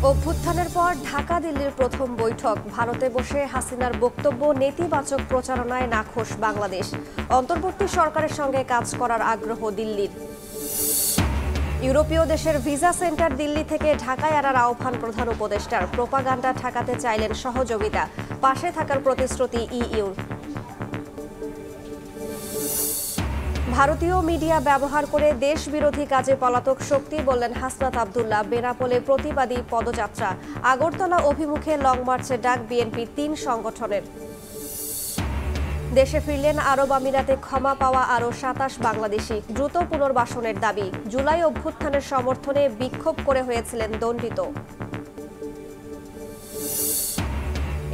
অভ্যুত্থানের পর ঢাকা দিল্লির প্রথম বৈঠক। ভারতে বসে হাসিনার বক্তব্য নেতিবাচক প্রচারণায় নাখোশ বাংলাদেশ। অন্তর্বর্তী সরকারের সঙ্গে কাজ করার আগ্রহ দিল্লির। ইউরোপীয় দেশের ভিসা সেন্টার দিল্লি থেকে ঢাকায় আনার আহ্বান প্রধান উপদেষ্টার। প্রোপাগান্ডা ঠেকাতে চাইলেন সহযোগিতা, পাশে থাকার প্রতিশ্রুতি ইইউর। ভারতীয় মিডিয়া ব্যবহার করে দেশ বিরোধী কাজে পলাতক শক্তি বললেন হাসনাত আব্দুল্লাহ। বেনাপোলে প্রতিবাদী পদযাত্রা। আগরতলা অভিমুখে লং মার্চের ডাক বিএনপি ৩ সংগঠনের। দেশে ফিরলেন আরব আমিরাতে ক্ষমা পাওয়া আরও ২৭ বাংলাদেশি। দ্রুত পুনর্বাসনের দাবি। জুলাই অভ্যুত্থানের সমর্থনে বিক্ষোভ করে হয়েছিলেন দণ্ডিত।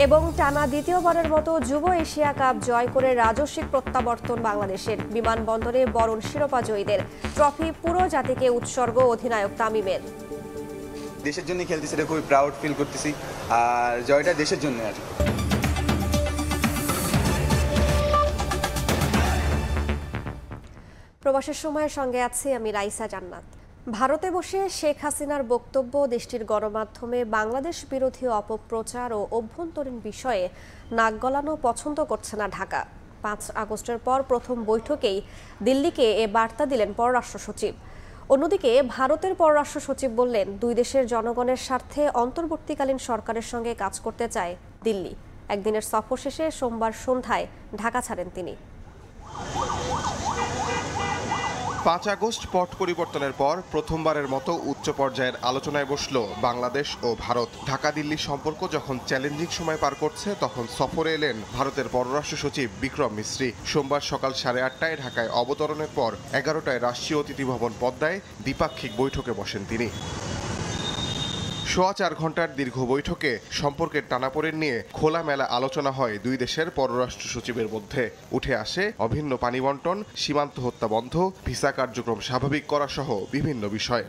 এবং টানা দ্বিতীয়বারের মতো যুব এশিয়া কাপ জয় করে রাজস্বিক প্রত্যাবর্তন বাংলাদেশের। বিমানবন্দরে বরণ শিরোপা জয়ীদের। ট্রফি পুরো জাতিকে উৎসর্গ অধিনায়ক তামিমের। দেশের জন্য খেলতেছি, এটা খুবই প্রাউড ফিল করতেছি, আর জয়টা দেশের জন্য। আর প্রবাসের সময়ের সঙ্গে আছি আমি রাইসা জান্নাত। ভারতে বসে শেখ হাসিনার বক্তব্য দেশটির গণমাধ্যমে বাংলাদেশ বিরোধী অপপ্রচার ও অভ্যন্তরীণ বিষয়ে নাক গলানো পছন্দ করছে না ঢাকা। ৫ আগস্টের পর প্রথম বৈঠকেই দিল্লিকে এ বার্তা দিলেন পররাষ্ট্র সচিব। অন্যদিকে ভারতের পররাষ্ট্র সচিব বললেন, দুই দেশের জনগণের স্বার্থে অন্তর্বর্তীকালীন সরকারের সঙ্গে কাজ করতে চায় দিল্লি। একদিনের সফর শেষে সোমবার সন্ধ্যায় ঢাকা ছাড়েন তিনি। ৫ আগস্ট পট পরিবর্তনের পর প্রথমবারের মতো উচ্চ পর্যায়ের আলোচনায় বসল বাংলাদেশ ও ভারত। ঢাকা দিল্লি সম্পর্ক যখন চ্যালেঞ্জিং সময় পার করছে, তখন সফরে এলেন ভারতের পররাষ্ট্র সচিব বিক্রম মিশ্রি। সোমবার সকাল 8:30টায় ঢাকায় অবতরণের পর 11টায় রাষ্ট্রীয় অতিথি ভবন পদ্মায় দ্বিপাক্ষিক বৈঠকে বসেন তিনি। 4.25 ঘন্টার দীর্ঘ বৈঠকে সম্পর্কের টানাপোড়েন নিয়ে খোলামেলা আলোচনা হয় দুই দেশের পররাষ্ট্র সচিবের মধ্যে। উঠে আসে অভিন্ন পানি বন্টন, সীমান্ত হত্যা বন্ধ, ভিসা কার্যক্রম স্বাভাবিক করা সহ বিভিন্ন বিষয়।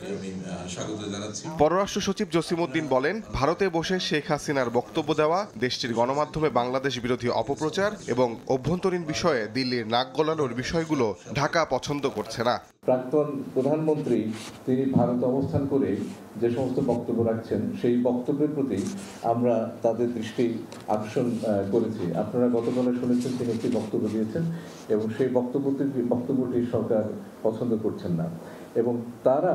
পররাষ্ট্র সচিব জসিমউদ্দিন বলেন, ভারতে বসে শেখ হাসিনার বক্তব্য দেওয়া, দেশটির গণমাধ্যমে বাংলাদেশ বিরোধী অপপ্রচার এবং অভ্যন্তরীণ বিষয়ে দিল্লির নাক গলানোর বিষয়গুলো ঢাকা পছন্দ করছে না। প্রাক্তন প্রধানমন্ত্রী তিনি ভারত অবস্থান করে যে সমস্ত বক্তব্য রাখছেন, সেই বক্তব্যের প্রতি আমরা তাদের দৃষ্টি আকর্ষণ করেছি। আপনারা গতকালে শুনেছেন তিনি একটি বক্তব্য দিয়েছেন এবং সেই বক্তব্যটি সরকার পছন্দ করছেন না। এবং তারা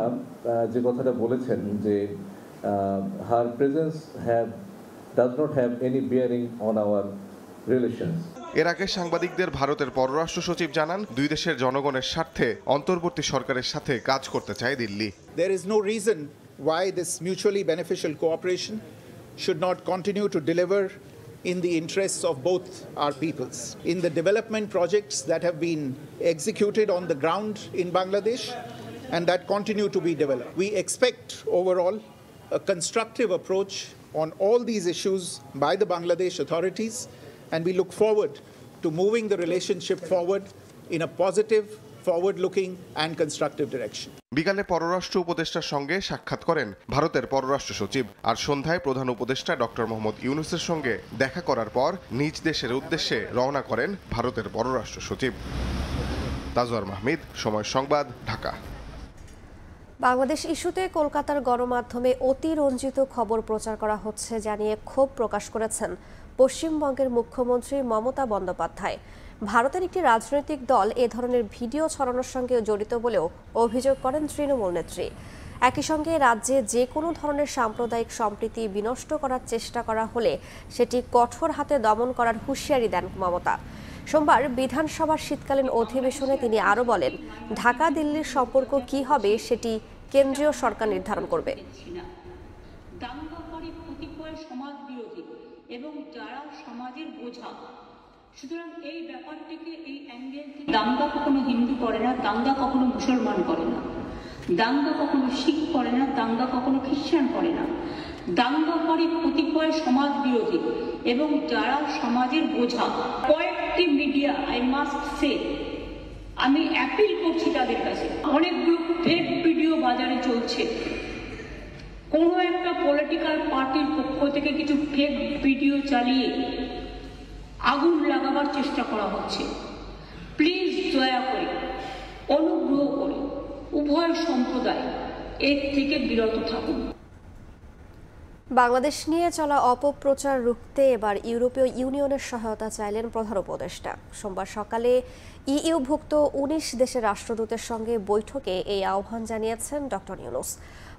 যে কথাটা বলেছেন যে হার presence does not have any bearing on our relations. এর আগে সাংবাদিকদের ভারতের পররাষ্ট্র সচিব জানান, দুই দেশের জনগণের স্বার্থে অন্তর্বর্তী সরকারের সাথে কাজ করতে চায় Delhi. There is no reason why this mutually beneficial cooperation should not continue to deliver in the interests of both our peoples. In the development projects that have been executed on the ground in Bangladesh and that continue to be developed, we expect overall a constructive approach on all these issues by the Bangladesh authorities, and we look forward to moving the relationship forward in a positive, forward-looking and constructive direction. বিকালে পররাষ্ট্র উপদেষ্টার সঙ্গে সাক্ষাৎ করেন ভারতের পররাষ্ট্র সচিব। আর সন্ধ্যায় প্রধান উপদেষ্টা ডক্টর মোহাম্মদ ইউনূসের সঙ্গে দেখা করার পর নিজ দেশের উদ্দেশ্যে রওনা করেন ভারতের পররাষ্ট্র সচিব। তাজওয়ার মাহমুদ, সময় সংবাদ, ঢাকা। বাংলাদেশ ইস্যুতে কলকাতার গণমাধ্যমে অতিরঞ্জিত খবর প্রচার করা হচ্ছে জানিয়ে ক্ষোভ প্রকাশ করেছেন পশ্চিমবঙ্গের মুখ্যমন্ত্রী মমতা বন্দ্যোপাধ্যায়। ভারতের একটি রাজনৈতিক দল এ ধরনের ভিডিও ছড়ানোর সঙ্গে জড়িত বলেও অভিযোগ করেন তৃণমূল নেত্রী। একই সঙ্গে রাজ্যে যে কোনো ধরনের সাম্প্রদায়িক সম্প্রীতি বিনষ্ট করার চেষ্টা করা হলে সেটি কঠোর হাতে দমন করার হুঁশিয়ারি দেন মমতা। সোমবার বিধানসভার শীতকালীন অধিবেশনে তিনি আরও বলেন, ঢাকা দিল্লির সম্পর্ক কি হবে সেটি কেন্দ্রীয় সরকার নির্ধারণ করবে। এবং যারা সমাজের বোঝা, সুতরাং এই ব্যাপারটিকে এই অ্যাঙ্গেল থেকে, দাঙ্গা কখনো হিন্দু করে না, দাঙ্গা কখনো মুসলমান করে না, দাঙ্গা কখনো শিখ করে না, দাঙ্গা কখনো খ্রিস্টান করে না। দাঙ্গা করে কতিপয় সমাজ বিরোধী এবং যারা সমাজের বোঝা। কয়েকটি মিডিয়া, আই মাস্ট সে, আমি অ্যাপিল করছি তাদের কাছে, অনেকগুলো ফেক ভিডিও বাজারে চলছে। কোনো একটা পলিটিক্যাল পার্টির পক্ষ থেকে কিছু ফেক ভিডিও চালিয়ে আগুন লাগাবার চেষ্টা করা হচ্ছে। প্লিজ দয়া করে, অনুগ্রহ করে উভয় সম্প্রদায় এর থেকে বিরত থাকুন। বাংলাদেশ নিয়ে চলা অপপ্রচার রুখতে এবার ইউরোপীয় ইউনিয়নের সহায়তা চাইলেন প্রধান উপদেষ্টা। সোমবার সকালে ইইউভুক্ত ১৯ দেশের রাষ্ট্রদূতের সঙ্গে বৈঠকে এই আহ্বান জানিয়েছেন ডক্টর ইউনূস।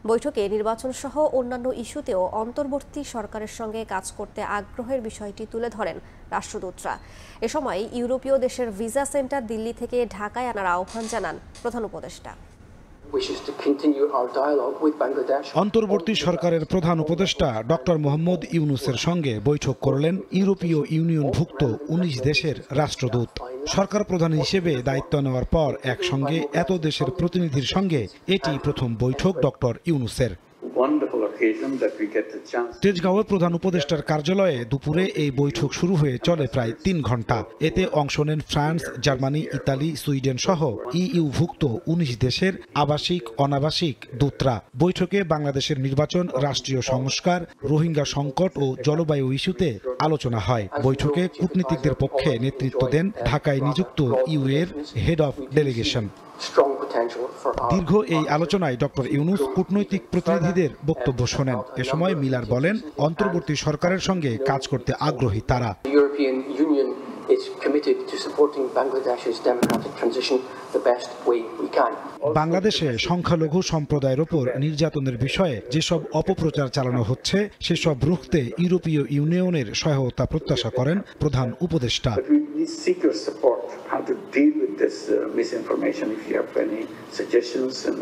বৈঠকে নির্বাচন সহ অন্যান্য ইস্যুতেও অন্তর্বর্তী সরকারের সঙ্গে কাজ করতে আগ্রহের বিষয়টি তুলে ধরেন রাষ্ট্রদূতরা। এ সময় ইউরোপীয় দেশের ভিসা সেন্টার দিল্লি থেকে ঢাকায় আনার আহ্বান জানান প্রধান উপদেষ্টা। অন্তর্বর্তী সরকারের প্রধান উপদেষ্টা ডক্টর মোহাম্মদ ইউনূসের সঙ্গে বৈঠক করলেন ইউরোপীয় ইউনিয়নভুক্ত ১৯ দেশের রাষ্ট্রদূত। সরকার প্রধান হিসেবে দায়িত্ব নেওয়ার পর একসঙ্গে এত দেশের প্রতিনিধির সঙ্গে এটি প্রথম বৈঠক ডক্টর ইউনূসের। তেজগাঁওয়ে প্রধান উপদেষ্টার কার্যালয়ে দুপুরে এই বৈঠক শুরু হয়ে চলে প্রায় ৩ ঘণ্টা। এতে অংশ নেন ফ্রান্স, জার্মানি, ইতালি, সুইডেন সহ ইইউভুক্ত ১৯ দেশের আবাসিক অনাবাসিক দূতরা। বৈঠকে বাংলাদেশের নির্বাচন, রাষ্ট্রীয় সংস্কার, রোহিঙ্গা সংকট ও জলবায়ু ইস্যুতে আলোচনা হয়। বৈঠকে কূটনীতিকদের পক্ষে নেতৃত্ব দেন ঢাকায় নিযুক্ত ইউ এর হেড অব ডেলিগেশন। দীর্ঘ এই আলোচনায় ডক্টর ইউনূস কূটনৈতিক প্রতিনিধিদের বক্তব্য শোনেন। এ সময় মিলার বলেন, অন্তর্বর্তী সরকারের সঙ্গে কাজ করতে আগ্রহী তারা। বাংলাদেশে সংখ্যালঘু সম্প্রদায়ের ওপর নির্যাতনের বিষয়ে যেসব অপপ্রচার চালানো হচ্ছে সেসব রুখতে ইউরোপীয় ইউনিয়নের সহায়তা প্রত্যাশা করেন প্রধান উপদেষ্টা। Seek your support how to deal with this misinformation. If you have any suggestions and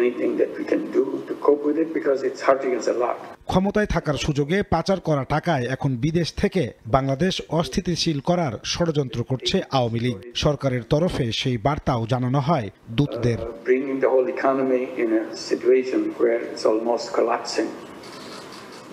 anything that we can do to cope with it, because it's hurting us a lot. ক্ষমতায় থাকার সুযোগে পাচার করা টাকায় এখন বিদেশ থেকে বাংলাদেশ অস্থিতিশীল করার ষড়যন্ত্র করছে আওয়ামী লীগ। সরকারের তরফে সেই বার্তাও জানানো হয় দূতদের। Bringing the whole economy in a situation where it's almost collapsing.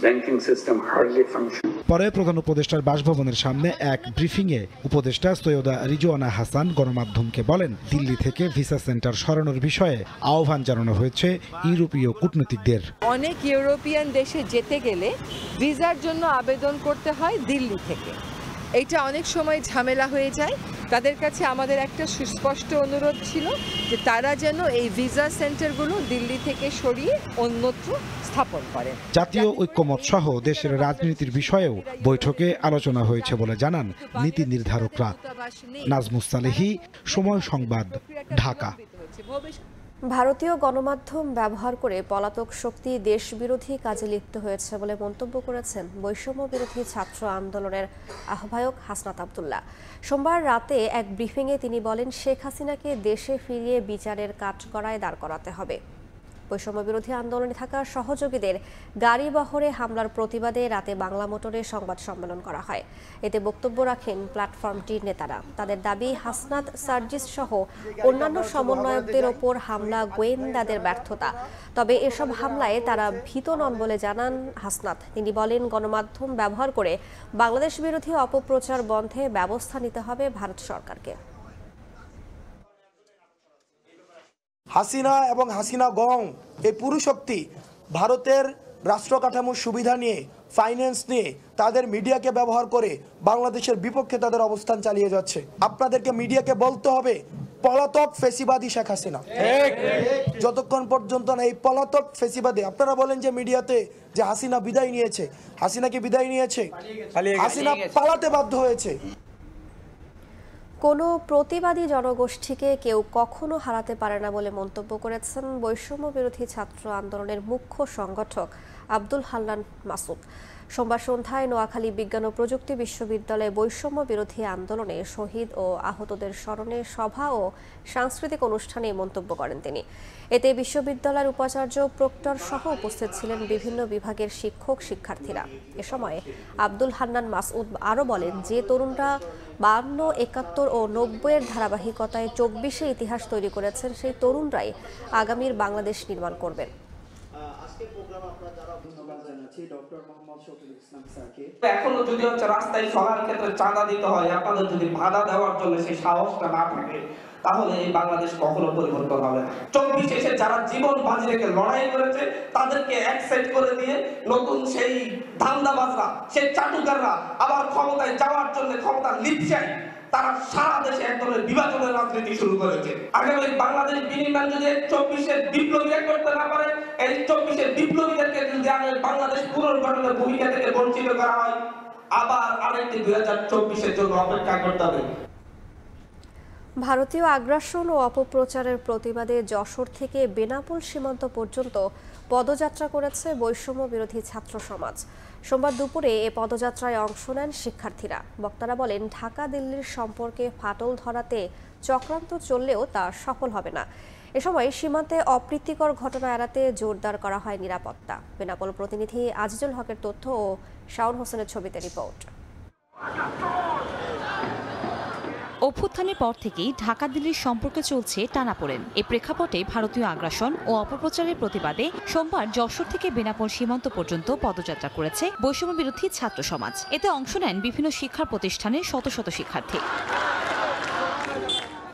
Banking system hardly function. পরে প্রধান উপদেষ্টার বাসভবনের সামনে এক ব্রিফিংয়ে উপদেষ্টা সৈয়দা রিজওয়ানা হাসান গণমাধ্যমকে বলেন, দিল্লি থেকে ভিসা সেন্টার সরানোর বিষয়ে আহ্বান জানানো হয়েছে ইউরোপীয় কূটনীতিকদের। অনেক ইউরোপিয়ান দেশে যেতে গেলে ভিসার জন্য আবেদন করতে হয় দিল্লি থেকে। এটা অনেক সময় ঝামেলা হয়ে যায়। তাদের কাছে আমাদের একটা সুস্পষ্ট অনুরোধ ছিল যে তারা যেন এই ভিসা সেন্টারগুলো দিল্লি থেকে সরিয়ে অন্যত্র স্থাপন করেন। জাতীয় ঐক্যমত সহ দেশের রাজনীতির বিষয়েও বৈঠকে আলোচনা হয়েছে বলে জানান নীতি নির্ধারকরা। নাজমুস সালেহী, সময় সংবাদ, ঢাকা। ভারতীয় গণমাধ্যম ব্যবহার করে পলাতক শক্তি দেশবিরোধী কাজে লিপ্ত হয়েছে বলে মন্তব্য করেছেন বৈষম্য বিরোধী ছাত্র আন্দোলনের আহ্বায়ক হাসনাত আব্দুল্লাহ। সোমবার রাতে এক ব্রিফিংয়ে তিনি বলেন, শেখ হাসিনাকে দেশে ফিরিয়ে বিচারের কাঠগড়ায় দাঁড় করাতে হবে। বৈষম্য বিরোধী আন্দোলনে থাকা সহযোগীদের গাড়ি বহরে হামলার প্রতিবাদে রাতে বাংলা মোটরে সংবাদ সম্মেলন করা হয়। এতে বক্তব্য রাখেন প্ল্যাটফর্মটির নেতারা। তাদের দাবি, হাসনাত, সার্জিস সহ অন্যান্য সমন্বয়কদের ওপর হামলা গোয়েন্দাদের ব্যর্থতা। তবে এসব হামলায় তারা ভীত নন বলে জানান হাসনাত। তিনি বলেন, গণমাধ্যম ব্যবহার করে বাংলাদেশ বিরোধী অপপ্রচার বন্ধে ব্যবস্থা নিতে হবে ভারত সরকারকে। হাসিনা এবং হাসিনা গং এই পুরো শক্তি ভারতের রাষ্ট্র কাঠামোর সুবিধা নিয়ে, ফাইন্যান্স নিয়ে, তাদের মিডিয়াকে ব্যবহার করে বাংলাদেশের বিপক্ষে তাদের অবস্থান চালিয়ে যাচ্ছে। আপনাদেরকে মিডিয়াকে বলতে হবে, পলাতক ফেসিবাদী শেখ হাসিনা। যতক্ষণ পর্যন্ত না এই পলাতক ফেসিবাদী, আপনারা বলেন যে মিডিয়াতে যে হাসিনা বিদায় নিয়েছে, হাসিনা কি বিদায় নিয়েছে? হাসিনা পালাতে বাধ্য হয়েছে। কোনো প্রতিবাদী জনগোষ্ঠীকে কেউ কখনো হারাতে পারে না বলে মন্তব্য করেছেন বৈষম্য বিরোধী ছাত্র আন্দোলনের মুখ্য সংগঠক আব্দুল হান্নান মাসুদ। সোমবার সন্ধ্যায় নোয়াখালী বিজ্ঞান ও প্রযুক্তি বিশ্ববিদ্যালয়ে বৈষম্য বিরোধী আন্দোলনে শহীদ ও আহতদের স্মরণে সভা ও সাংস্কৃতিক অনুষ্ঠানে মন্তব্য করেন তিনি। এতে বিশ্ববিদ্যালয়ের উপাচার্য, প্রক্টর সহ উপস্থিত ছিলেন বিভিন্ন বিভাগের শিক্ষক, শিক্ষার্থীরা। এ সময় আব্দুল হান্নান মাসুদ আরও বলেন, যে তরুণরা 52, 71 ও 90-এর ধারাবাহিকতায় 24-এ ইতিহাস তৈরি করেছেন, সেই তরুণরাই আগামীর বাংলাদেশ নির্মাণ করবেন। এখনো যদি রাস্তায় চলার ক্ষেত্রে চাঁদা দিতে হয়, আপনাদের যদি বাধা দেওয়ার জন্য সেই সাহসটা না থাকে, তাহলে এই বাংলাদেশ কখনো পরিবর্তন হবে না। 24 এসে যারা জীবন বাজি রেখে লড়াই করেছে তাদেরকে অ্যাকসেপ্ট করে দিয়ে নতুন সেই ধান্দাবাজরা, সেই চাটুকাররা আবার ক্ষমতায় যাওয়ার জন্য ক্ষমতা লিপসায় তারা সারা দেশে এক ধরনের বিভাজনের রাজনীতি শুরু করেছে। আগামী বাংলাদেশ বিনির্মাণ যদি 24-এর বিপ্লবীরা করতে না পারে, এই 24-এর বিপ্লবীদেরকে যদি বাংলাদেশ পুনর্গঠনের ভূমিকা থেকে বঞ্চিত করা হয়, আবার আরেকটি 2024-এর জন্য অপেক্ষা করতে হবে। ভারতীয় আগ্রাসন ও অপপ্রচারের প্রতিবাদে যশোর থেকে বেনাপোল সীমান্ত পর্যন্ত পদযাত্রা করেছে বৈষম্য বিরোধী ছাত্র সমাজ। সোমবার দুপুরে এ পদযাত্রায় অংশ নেন শিক্ষার্থীরা। বক্তারা বলেন, ঢাকা দিল্লির সম্পর্কে ফাটল ধরাতে চক্রান্ত চললেও তা সফল হবে না। এ সময় সীমান্তে অপ্রীতিকর ঘটনা এড়াতে জোরদার করা হয় নিরাপত্তা। বেনাপোল প্রতিনিধি আজিজুল হকের তথ্য ও শাওন হোসেনের ছবিতে রিপোর্ট। অভ্যুত্থানের পর থেকেই ঢাকা দিল্লির সম্পর্কে চলছে টানাপোড়েন। এ প্রেক্ষাপটে ভারতীয় আগ্রাসন ও অপপ্রচারের প্রতিবাদে সোমবার যশোর থেকে বেনাপোল সীমান্ত পর্যন্ত পদযাত্রা করেছে বৈষম্য বিরোধী ছাত্র সমাজ। এতে অংশ নেন বিভিন্ন শিক্ষা প্রতিষ্ঠানের শত শত শিক্ষার্থী।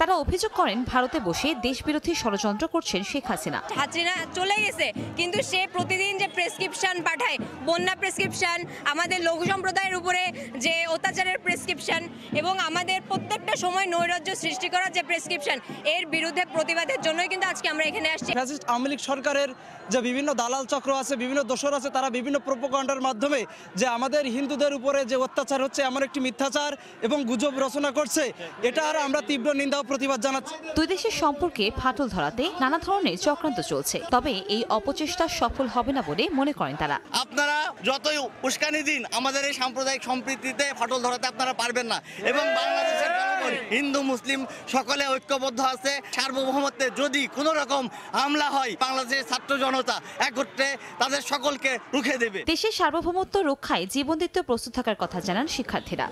তারা অভিযোগ করেন, ভারতে বসে দেশবিরোধী ষড়যন্ত্র করছেন শেখ হাসিনা। হাসিনা চলে গেছে, কিন্তু সে প্রতিদিন যে প্রেসক্রিপশন পাঠায়, বন্যা প্রেসক্রিপশন, আমাদের লঘু সম্প্রদায়ের উপরে যে অত্যাচারের প্রেসক্রিপশন এবং আমাদের প্রত্যেকটা সময় নৈরাজ্য সৃষ্টি করার যে প্রেসক্রিপশন, এর বিরুদ্ধে প্রতিবাদের জন্যই কিন্তু আজকে আমরা এখানে আসছি। ফ্যাসিস্ট আওয়ামী লীগ সরকারের যে বিভিন্ন দালাল চক্র আছে, বিভিন্ন দোসর আছে, তারা বিভিন্ন প্রোপাগান্ডার মাধ্যমে যে আমাদের হিন্দুদের উপরে যে অত্যাচার হচ্ছে, এমন একটি মিথ্যাচার এবং গুজব রচনা করছে, এটা আর আমরা তীব্র নিন্দা প্রতিবাদ জানাচ্ছি। দুই দেশের সম্পর্কে ফাটল ধরাতে নানা ধরনের চক্রান্ত চলছে, তবে এই অপচেষ্টা সফল হবে না বলে মনে করেন তারা। আপনারা যতই উস্কানি দিন, আমাদের এই সাম্প্রদায়িক সম্প্রীতিতে ফাটল ধরাতে আপনারা পারবেন না। এবং বাংলাদেশের জনগণ, হিন্দু মুসলিম সকলে ঐক্যবদ্ধ আছে। সার্বভৌমত্বে যদি কোনো রকম হামলা হয়, বাংলাদেশের ছাত্র জনতা একত্রে তাদের সকলকে রুখে দেবে। দেশের সার্বভৌমত্ব রক্ষায় জীবন দিতে প্রস্তুত থাকার কথা জানান শিক্ষার্থীরা।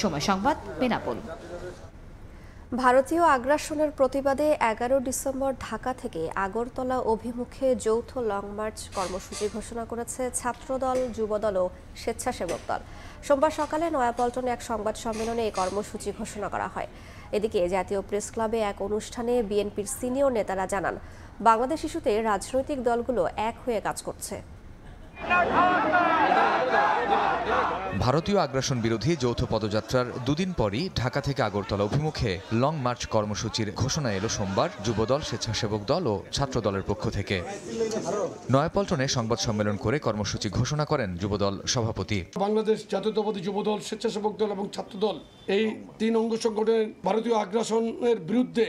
সময় সংবাদ, বেনাপোল। ভারতীয় আগ্রাসনের প্রতিবাদে 11 ডিসেম্বর ঢাকা থেকে আগরতলা অভিমুখে যৌথ লং মার্চ কর্মসূচি ঘোষণা করেছে ছাত্রদল, যুবদল ও স্বেচ্ছাসেবক দল। সোমবার সকালে নয়াপল্টনে এক সংবাদ সম্মেলনে এই কর্মসূচি ঘোষণা করা হয়। এদিকে জাতীয় প্রেস ক্লাবে এক অনুষ্ঠানে বিএনপির সিনিয়র নেতারা জানান, বাংলাদেশ ইস্যুতে রাজনৈতিক দলগুলো এক হয়ে কাজ করছে। ভারতীয় আগ্রাসন বিরোধী যৌথ পদযাত্রার দুদিন পরই ঢাকা থেকে আগরতলা অভিমুখে লং মার্চ কর্মসূচির ঘোষণা এলো সোমবার যুবদল, স্বেচ্ছাসেবক দল ও ছাত্র দলের পক্ষ থেকে। নয়াপল্টনে সংবাদ সম্মেলন করে কর্মসূচি ঘোষণা করেন যুবদল সভাপতি। বাংলাদেশ জাতীয়তাবাদী যুবদল, স্বেচ্ছাসেবক দল এবং ছাত্রদল, এই তিন অঙ্গ সংগঠনের ভারতীয় আগ্রাসনের বিরুদ্ধে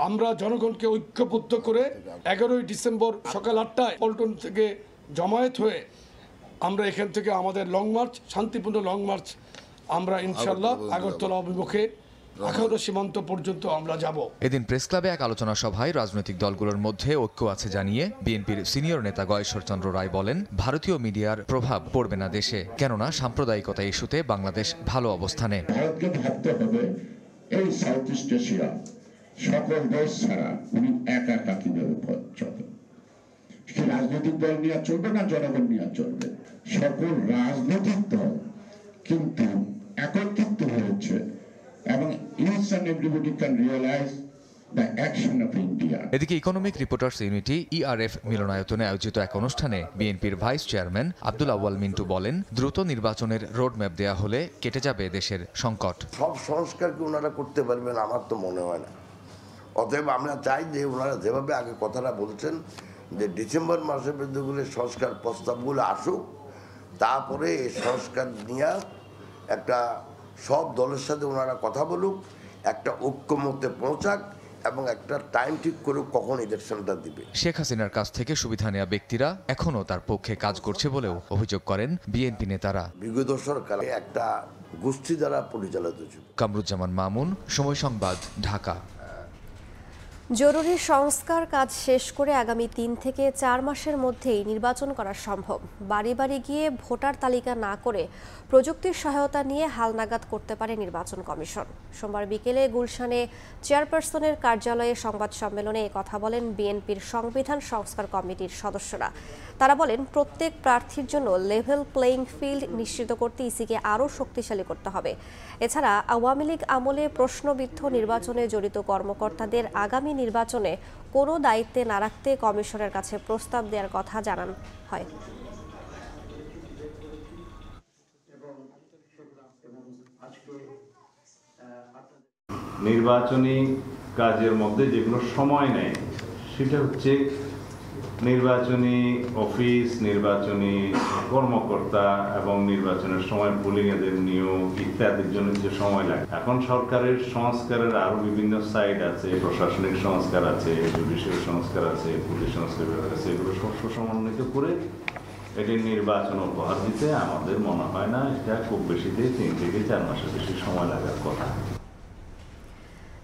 আমরা জনগণকে ঐক্যবদ্ধ করে 11 ডিসেম্বর সকাল 8টায় পল্টন থেকে জমায়েত হয়ে আমরা এখান থেকে আমাদের লং মার্চ, শান্তিপূর্ণ লং মার্চ আমরা ইনশাআল্লাহ আগরতলা অভিমুখে আখাউড়া সীমান্ত পর্যন্ত আমরা যাব। এদিন প্রেস ক্লাবে এক আলোচনা সভায় রাজনৈতিক দলগুলোর মধ্যে ঐক্য আছে জানিয়ে বিএনপির সিনিয়র নেতা গয়েশ্বরচন্দ্র রায় বলেন, ভারতীয় মিডিয়ার প্রভাব পড়বে না দেশে, কেননা সাম্প্রদায়িকতা ইস্যুতে বাংলাদেশ ভালো অবস্থানে। ভারতকে ভাবতে হবে এই সাউথ ইস্ট এশিয়া সকল দেশ ছাড়া উনি একা একা কিভাবে চলবে। সে রাজনৈতিক দল নিয়ে চলবে না, জনগণ নিয়ে চলবে। সকল রাজনৈতিক দল কিন্তু একত্রিত হয়েছে এবং each and everybody can realize the action of India. এদিকে ইকোনমিক রিপোর্টার্স ইউনিটি ইআরএফ মিলনায়তনে আয়োজিত এক অনুষ্ঠানে বিএনপির ভাইস চেয়ারম্যান আব্দুল আউয়াল মিন্টু বলেন, দ্রুত নির্বাচনের রোডম্যাপ দেয়া হলে কেটে যাবে দেশের সংকট। সব সংস্কার কি ওনারা করতে পারবেন আমার তো মনে হয় না। অতএব আমরা চাই যে ওনারা যেভাবে আগে কথাটা বলছেন যে ডিসেম্বর মাসের মধ্যে সংস্কার প্রস্তাবগুলো আসুক, তারপরে এই সংস্কার নিয়ে একটা সব দলের সাথে ওনারা কথা বলুক, একটা ঐক্যমত্যে পৌঁছাক এবং একটা টাইম ঠিক করুক কখন ইলেকশনটা দিবে। শেখ হাসিনার কাছ থেকে সুবিধা নেওয়া ব্যক্তিরা এখনও তার পক্ষে কাজ করছে বলেও অভিযোগ করেন বিএনপি নেতারা। বিগত সরকারে একটা গোষ্ঠী দ্বারা পরিচালিত ছিল। কামরুজ্জামান মামুন, সময় সংবাদ, ঢাকা। জরুরি সংস্কার কাজ শেষ করে আগামী 3 থেকে 4 মাসের মধ্যেই নির্বাচন করা সম্ভব। বাড়ি বাড়ি গিয়ে ভোটার তালিকা না করে প্রযুক্তির সহায়তা নিয়ে হালনাগাদ করতে পারে নির্বাচন কমিশন। সোমবার বিকেলে গুলশানে চেয়ারপারসনের কার্যালয়ে সংবাদ সম্মেলনে কথা বলেন বিএনপির সংবিধান সংস্কার কমিটির সদস্যরা। তারা বলেন, প্রত্যেক প্রার্থীর জন্য লেভেল প্লেইং ফিল্ড নিশ্চিত করতে ইসিকে আরও শক্তিশালী করতে হবে। এছাড়া আওয়ামী লীগ আমলে প্রশ্নবিদ্ধ নির্বাচনে জড়িত কর্মকর্তাদের আগামী নির্বাচনে কোনো দায়িত্বে না রাখতে কমিশনের কাছে প্রস্তাব দেওয়ার কথা জানান হয়। নির্বাচনী কাজের মধ্যে যেগুলো সময় নেয় সেটা হচ্ছে নির্বাচনী অফিস, নির্বাচনী কর্মকর্তা এবং নির্বাচনের সময় পোলিং এদের নিয়োগ ইত্যাদির জন্য যে সময় লাগে। এখন সরকারের সংস্কারের আরো বিভিন্ন সাইড আছে, প্রশাসনিক সংস্কার আছে, জুডিশিয়াল সংস্কার আছে, পুলিশ সংস্কার আছে, এগুলো সব সমন্বিত করে এটি নির্বাচন উপহার দিতে আমাদের মনে হয় না এটা খুব বেশি দিয়ে 3 থেকে 4 মাসের বেশি সময় লাগার কথা।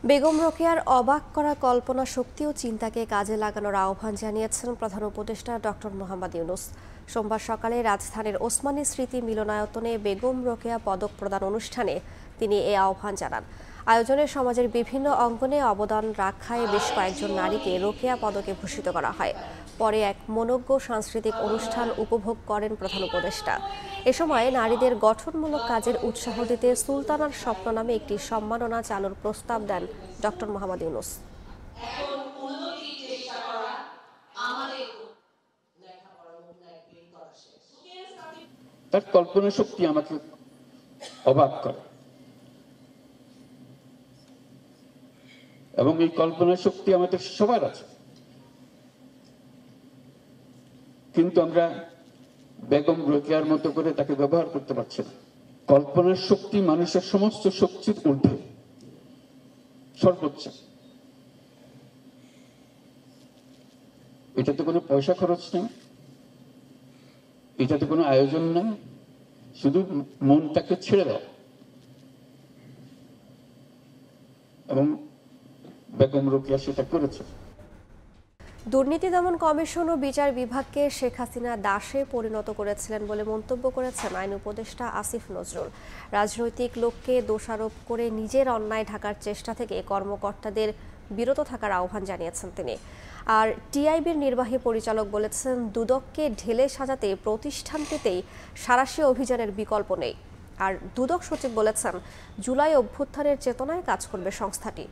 বেগম রোকেয়ার অবাক করা কল্পনা শক্তি ও চিন্তাকে কাজে লাগানোর আহ্বান জানিয়েছেন প্রধান উপদেষ্টা ডক্টর মোহাম্মদ ইউনূস। সোমবার সকালে রাজধানীর ওসমানী স্মৃতি মিলনায়তনে বেগম রোকেয়া পদক প্রদান অনুষ্ঠানে তিনি এই আহ্বান জানান। আয়োজনে সমাজের বিভিন্ন অঙ্গনে অবদান রাখায় বেশ কয়েকজন নারীকে রোকেয়া পদকে ভূষিত করা হয়। পরে এক মনোজ্ঞ সাংস্কৃতিক অনুষ্ঠান উপভোগ করেন প্রধান উপদেষ্টা। এ সময় নারীদের গঠনমূলক কাজের উৎসাহ দিতে সুলতানার স্বপ্ন নামে একটি সম্মাননা চালুর প্রস্তাব দেন ডক্টর মোহাম্মদ ইউনূস। তার কল্পনা শক্তি আমাকে অবাক করে এবং এই কল্পনা শক্তি আমাদের সবার আছে, কিন্তু আমরা বেগম রোকেয়ার মতো করে তাকে ব্যবহার করতে পারছি না। কল্পনার শক্তি মানুষের সমস্ত শক্তির ঊর্ধ্বে, সর্বোচ্চ। এটাতে কোনো পয়সা খরচ নেই, এটাতে কোনো আয়োজন নেই, শুধু মনটাকে ছেড়ে দাও। এবং বেগম রোকেয়া সেটা করেছে। দুর্নীতি দমন কমিশন ও বিচার বিভাগকে শেখ হাসিনা দাসে পরিণত করেছিলেন বলে মন্তব্য করেছেন আইন উপদেষ্টা আসিফ নজরুল। রাজনৈতিক লোককে দোষারোপ করে নিজের অন্যায় ঢাকার চেষ্টা থেকে কর্মকর্তাদের বিরত থাকার আহ্বান জানিয়েছেন তিনি। আর টিআইবির নির্বাহী পরিচালক বলেছেন, দুদককে ঢেলে সাজাতে প্রতিষ্ঠানটিতেই সাঁড়াশি অভিযানের বিকল্প নেই। আর দুদক সচিব বলেছেন, জুলাই অভ্যুত্থানের চেতনায় কাজ করবে সংস্থাটি।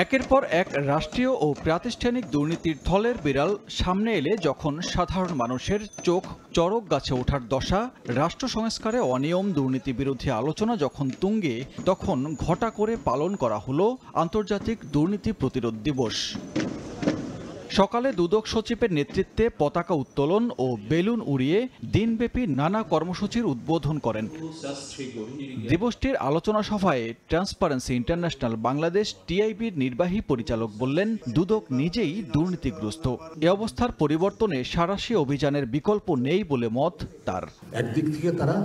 একের পর এক রাষ্ট্রীয় ও প্রাতিষ্ঠানিক দুর্নীতির থলের বিড়াল সামনে এলে যখন সাধারণ মানুষের চোখ চড়ক গাছে ওঠার দশা, রাষ্ট্র সংস্কারে অনিয়ম দুর্নীতি বিরোধী আলোচনা যখন তুঙ্গে, তখন ঘটা করে পালন করা হলো আন্তর্জাতিক দুর্নীতি প্রতিরোধ দিবস। সকালে দুদক সচিবের নেতৃত্বে পতাকা উত্তোলন ও বেলুন উড়িয়ে দিনব্যাপী নানা কর্মসূচির উদ্বোধন করেন। দিবসটির আলোচনা সভায় ট্রান্সপারেন্সি ইন্টারন্যাশনাল বাংলাদেশ টিআইবির নির্বাহী পরিচালক বললেন, দুদক নিজেই দুর্নীতিগ্রস্ত। এ অবস্থার পরিবর্তনে সাঁড়াশি অভিযানের বিকল্প নেই বলে মত তার। একদিক থেকে তারা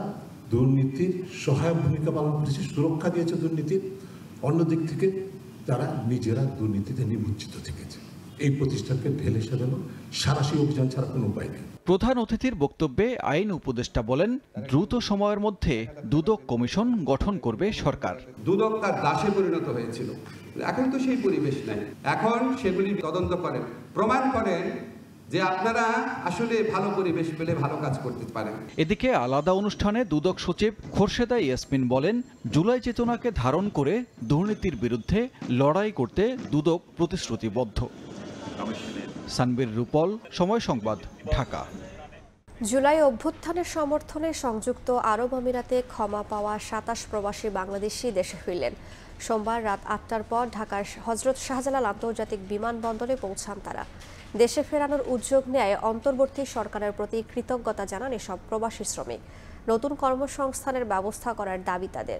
দুর্নীতির সহায়ক ভূমিকা পালন করেছে, সুরক্ষা দিয়েছে দুর্নীতির, অন্যদিক থেকে তারা নিজেরা দুর্নীতিতে নিমজ্জিত থেকেছে। এই প্রতিষ্ঠানকে ঢেলে সাজানো সাঁড়াশি অভিযান ছাড়া কোনো উপায় নেই। প্রধান অতিথির বক্তব্যে আইন উপদেষ্টা বলেন, দ্রুত সময়ের মধ্যে দুদক কমিশন গঠন করবে সরকার। দুদক তার দাসে পরিণত হয়েছিল, এখন তো সেই পরিবেশ নাই। এখন সেগুলি তদন্ত করেন, প্রমাণ করেন যে আপনারা আসলে ভালো পরিবেশ পেলে ভালো কাজ করতে পারেন। এদিকে আলাদা অনুষ্ঠানে দুদক সচিব খোরশেদা ইয়াসমিন বলেন, জুলাই চেতনাকে ধারণ করে দুর্নীতির বিরুদ্ধে লড়াই করতে দুদক প্রতিশ্রুতিবদ্ধ। সানবীর রূপল, সময় সংবাদ, ঢাকা। জুলাই অভ্যুত্থানের সমর্থনে সংযুক্ত আরব আমিরাতে ক্ষমা পাওয়া 27 প্রবাসী বাংলাদেশি দেশে ফিরলেন। সোমবার রাত 8টার পর ঢাকার হযরত শাহজালাল আন্তর্জাতিক বিমানবন্দরে পৌঁছান তারা। দেশে ফেরানোর উদ্যোগ নেয় অন্তর্বর্তী সরকারের প্রতি কৃতজ্ঞতা জানান এসব প্রবাসী শ্রমিক। নতুন কর্মসংস্থানের ব্যবস্থা করার দাবি তাদের।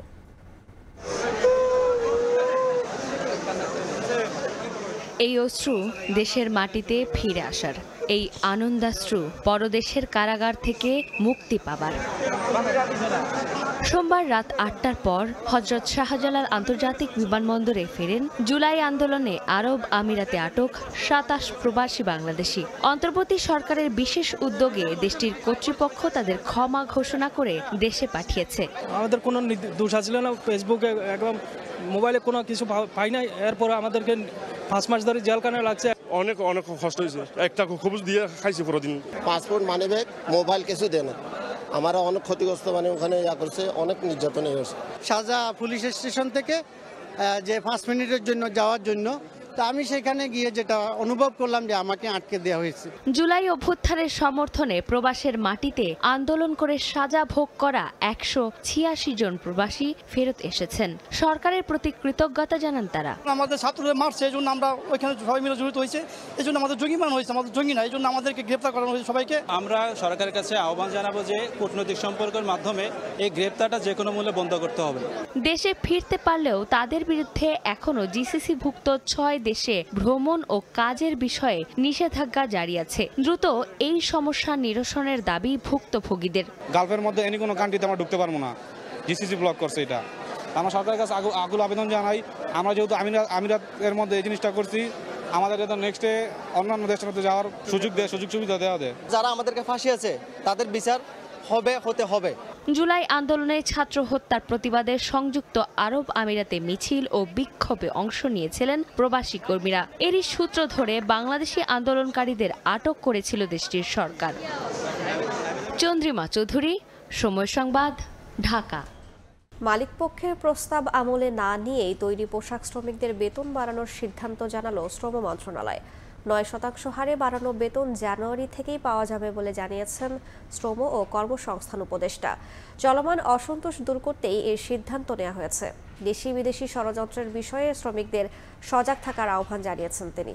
এই অশ্রু দেশের মাটিতে ফিরে আসার, এই আনন্দাশ্রু পরদেশের কারাগার থেকে মুক্তি পাবার। সোমবার রাত 8টার পর হযরত শাহজালাল আন্তর্জাতিক বিমানবন্দরে ফেরেন জুলাই আন্দোলনে আরব আমিরাতে আটক 27 প্রবাসী বাংলাদেশি। অন্তর্বর্তী সরকারের বিশেষ উদ্যোগে দেশটির কর্তৃপক্ষ তাদের ক্ষমা ঘোষণা করে দেশে পাঠিয়েছে। আমাদের কোনো দোষ ছিল না, ফেসবুকে একদম মোবাইলে কোনো কিছু পাই নাই, এরপর আমাদেরকে 5 মাস ধরে জেলখানায় লাগছে। অনেক কষ্ট হয়েছে, একটা খবুজ দিয়ে খাইছে পুরোদিন। পাসপোর্ট, মানিব্যাগ, মোবাইল কিছু দেয় না। আমরা অনেক ক্ষতিগ্রস্ত, মানে ওখানে করছে, অনেক নির্যাতন হয়েছে। শাহজালাল পুলিশ স্টেশন থেকে যে 5 মিনিটের জন্য যাওয়ার জন্য তা আমি সেখানে গিয়ে যেটা অনুভব করলাম যে আমাকে আটকে দেওয়া হয়েছে। জুলাই অভ্যুত্থানের সমর্থনে প্রবাসের মাটিতে আন্দোলন করে সাজা ভোগ করা 186 জন প্রবাসী ফেরত এসেছেন। সরকারের প্রতি কৃতজ্ঞতা জানান তারা। আমাদের ছাত্রদের মারছে, এই জন্য আমরা ওইখানে সবাই মিলে জড়িত হয়েছে, এই জন্য আমাদের জঙ্গিমান হয়েছে, আমাদের জঙ্গি না, এই জন্য আমাদেরকে গ্রেপ্তার করানো হয়েছে সবাইকে। আমরা সরকারের কাছে আহ্বান জানাবো যে কূটনৈতিক সম্পর্কের মাধ্যমে এই গ্রেপ্তারটা যে কোনো মূল্যে বন্ধ করতে হবে। দেশে ফিরতে পারলেও তাদের বিরুদ্ধে এখনো জিসিসিভুক্ত 6 দেশে ভ্রমণ ও কাজের বিষয়ে নিষেধাজ্ঞা জারি আছে। দ্রুত এই সমস্যা নিরসনের দাবি ভুক্তভোগীদের। গালফের মধ্যে এনি কোনো কান্ট্রিতে আমরা ঢুকতে পারবো না, জিসিসি ব্লক করছে এটা। আমরা সরকারের কাছে আগুল আবেদন জানাই, আমরা যেহেতু আমিরাতের মধ্যে এই জিনিসটা করছি, আমাদের যাতে নেক্সটে অন্যান্য দেশের মধ্যে যাওয়ার সুযোগ সুবিধা দেওয়া দেয়। যারা আমাদেরকে ফাঁসিয়েছে তাদের বিচার হতে হবে। জুলাই আন্দোলনে ছাত্র হত্যার প্রতিবাদে সংযুক্ত আরব আমিরাতে মিছিল ও বিক্ষোভে অংশ নিয়েছিলেন প্রবাসী কর্মীরা। এরই সূত্র ধরে বাংলাদেশি আন্দোলনকারীদের আটক করেছিল দেশটির সরকার। চন্দ্রিমা চৌধুরী, সময় সংবাদ, ঢাকা। মালিকপক্ষের প্রস্তাব আমলে না নিয়েই তৈরি পোশাক শ্রমিকদের বেতন বাড়ানোর সিদ্ধান্ত জানালো শ্রম মন্ত্রণালয়। 9% হারে বাড়ানো বেতন জানুয়ারি থেকেই পাওয়া যাবে বলে জানিয়েছেন শ্রম ও কর্মসংস্থান উপদেষ্টা। চলমান অসন্তোষ দূর করতেই এই সিদ্ধান্ত নেওয়া হয়েছে। দেশি বিদেশি ষড়যন্ত্রের বিষয়ে শ্রমিকদের সজাগ থাকার আহ্বান জানিয়েছেন তিনি।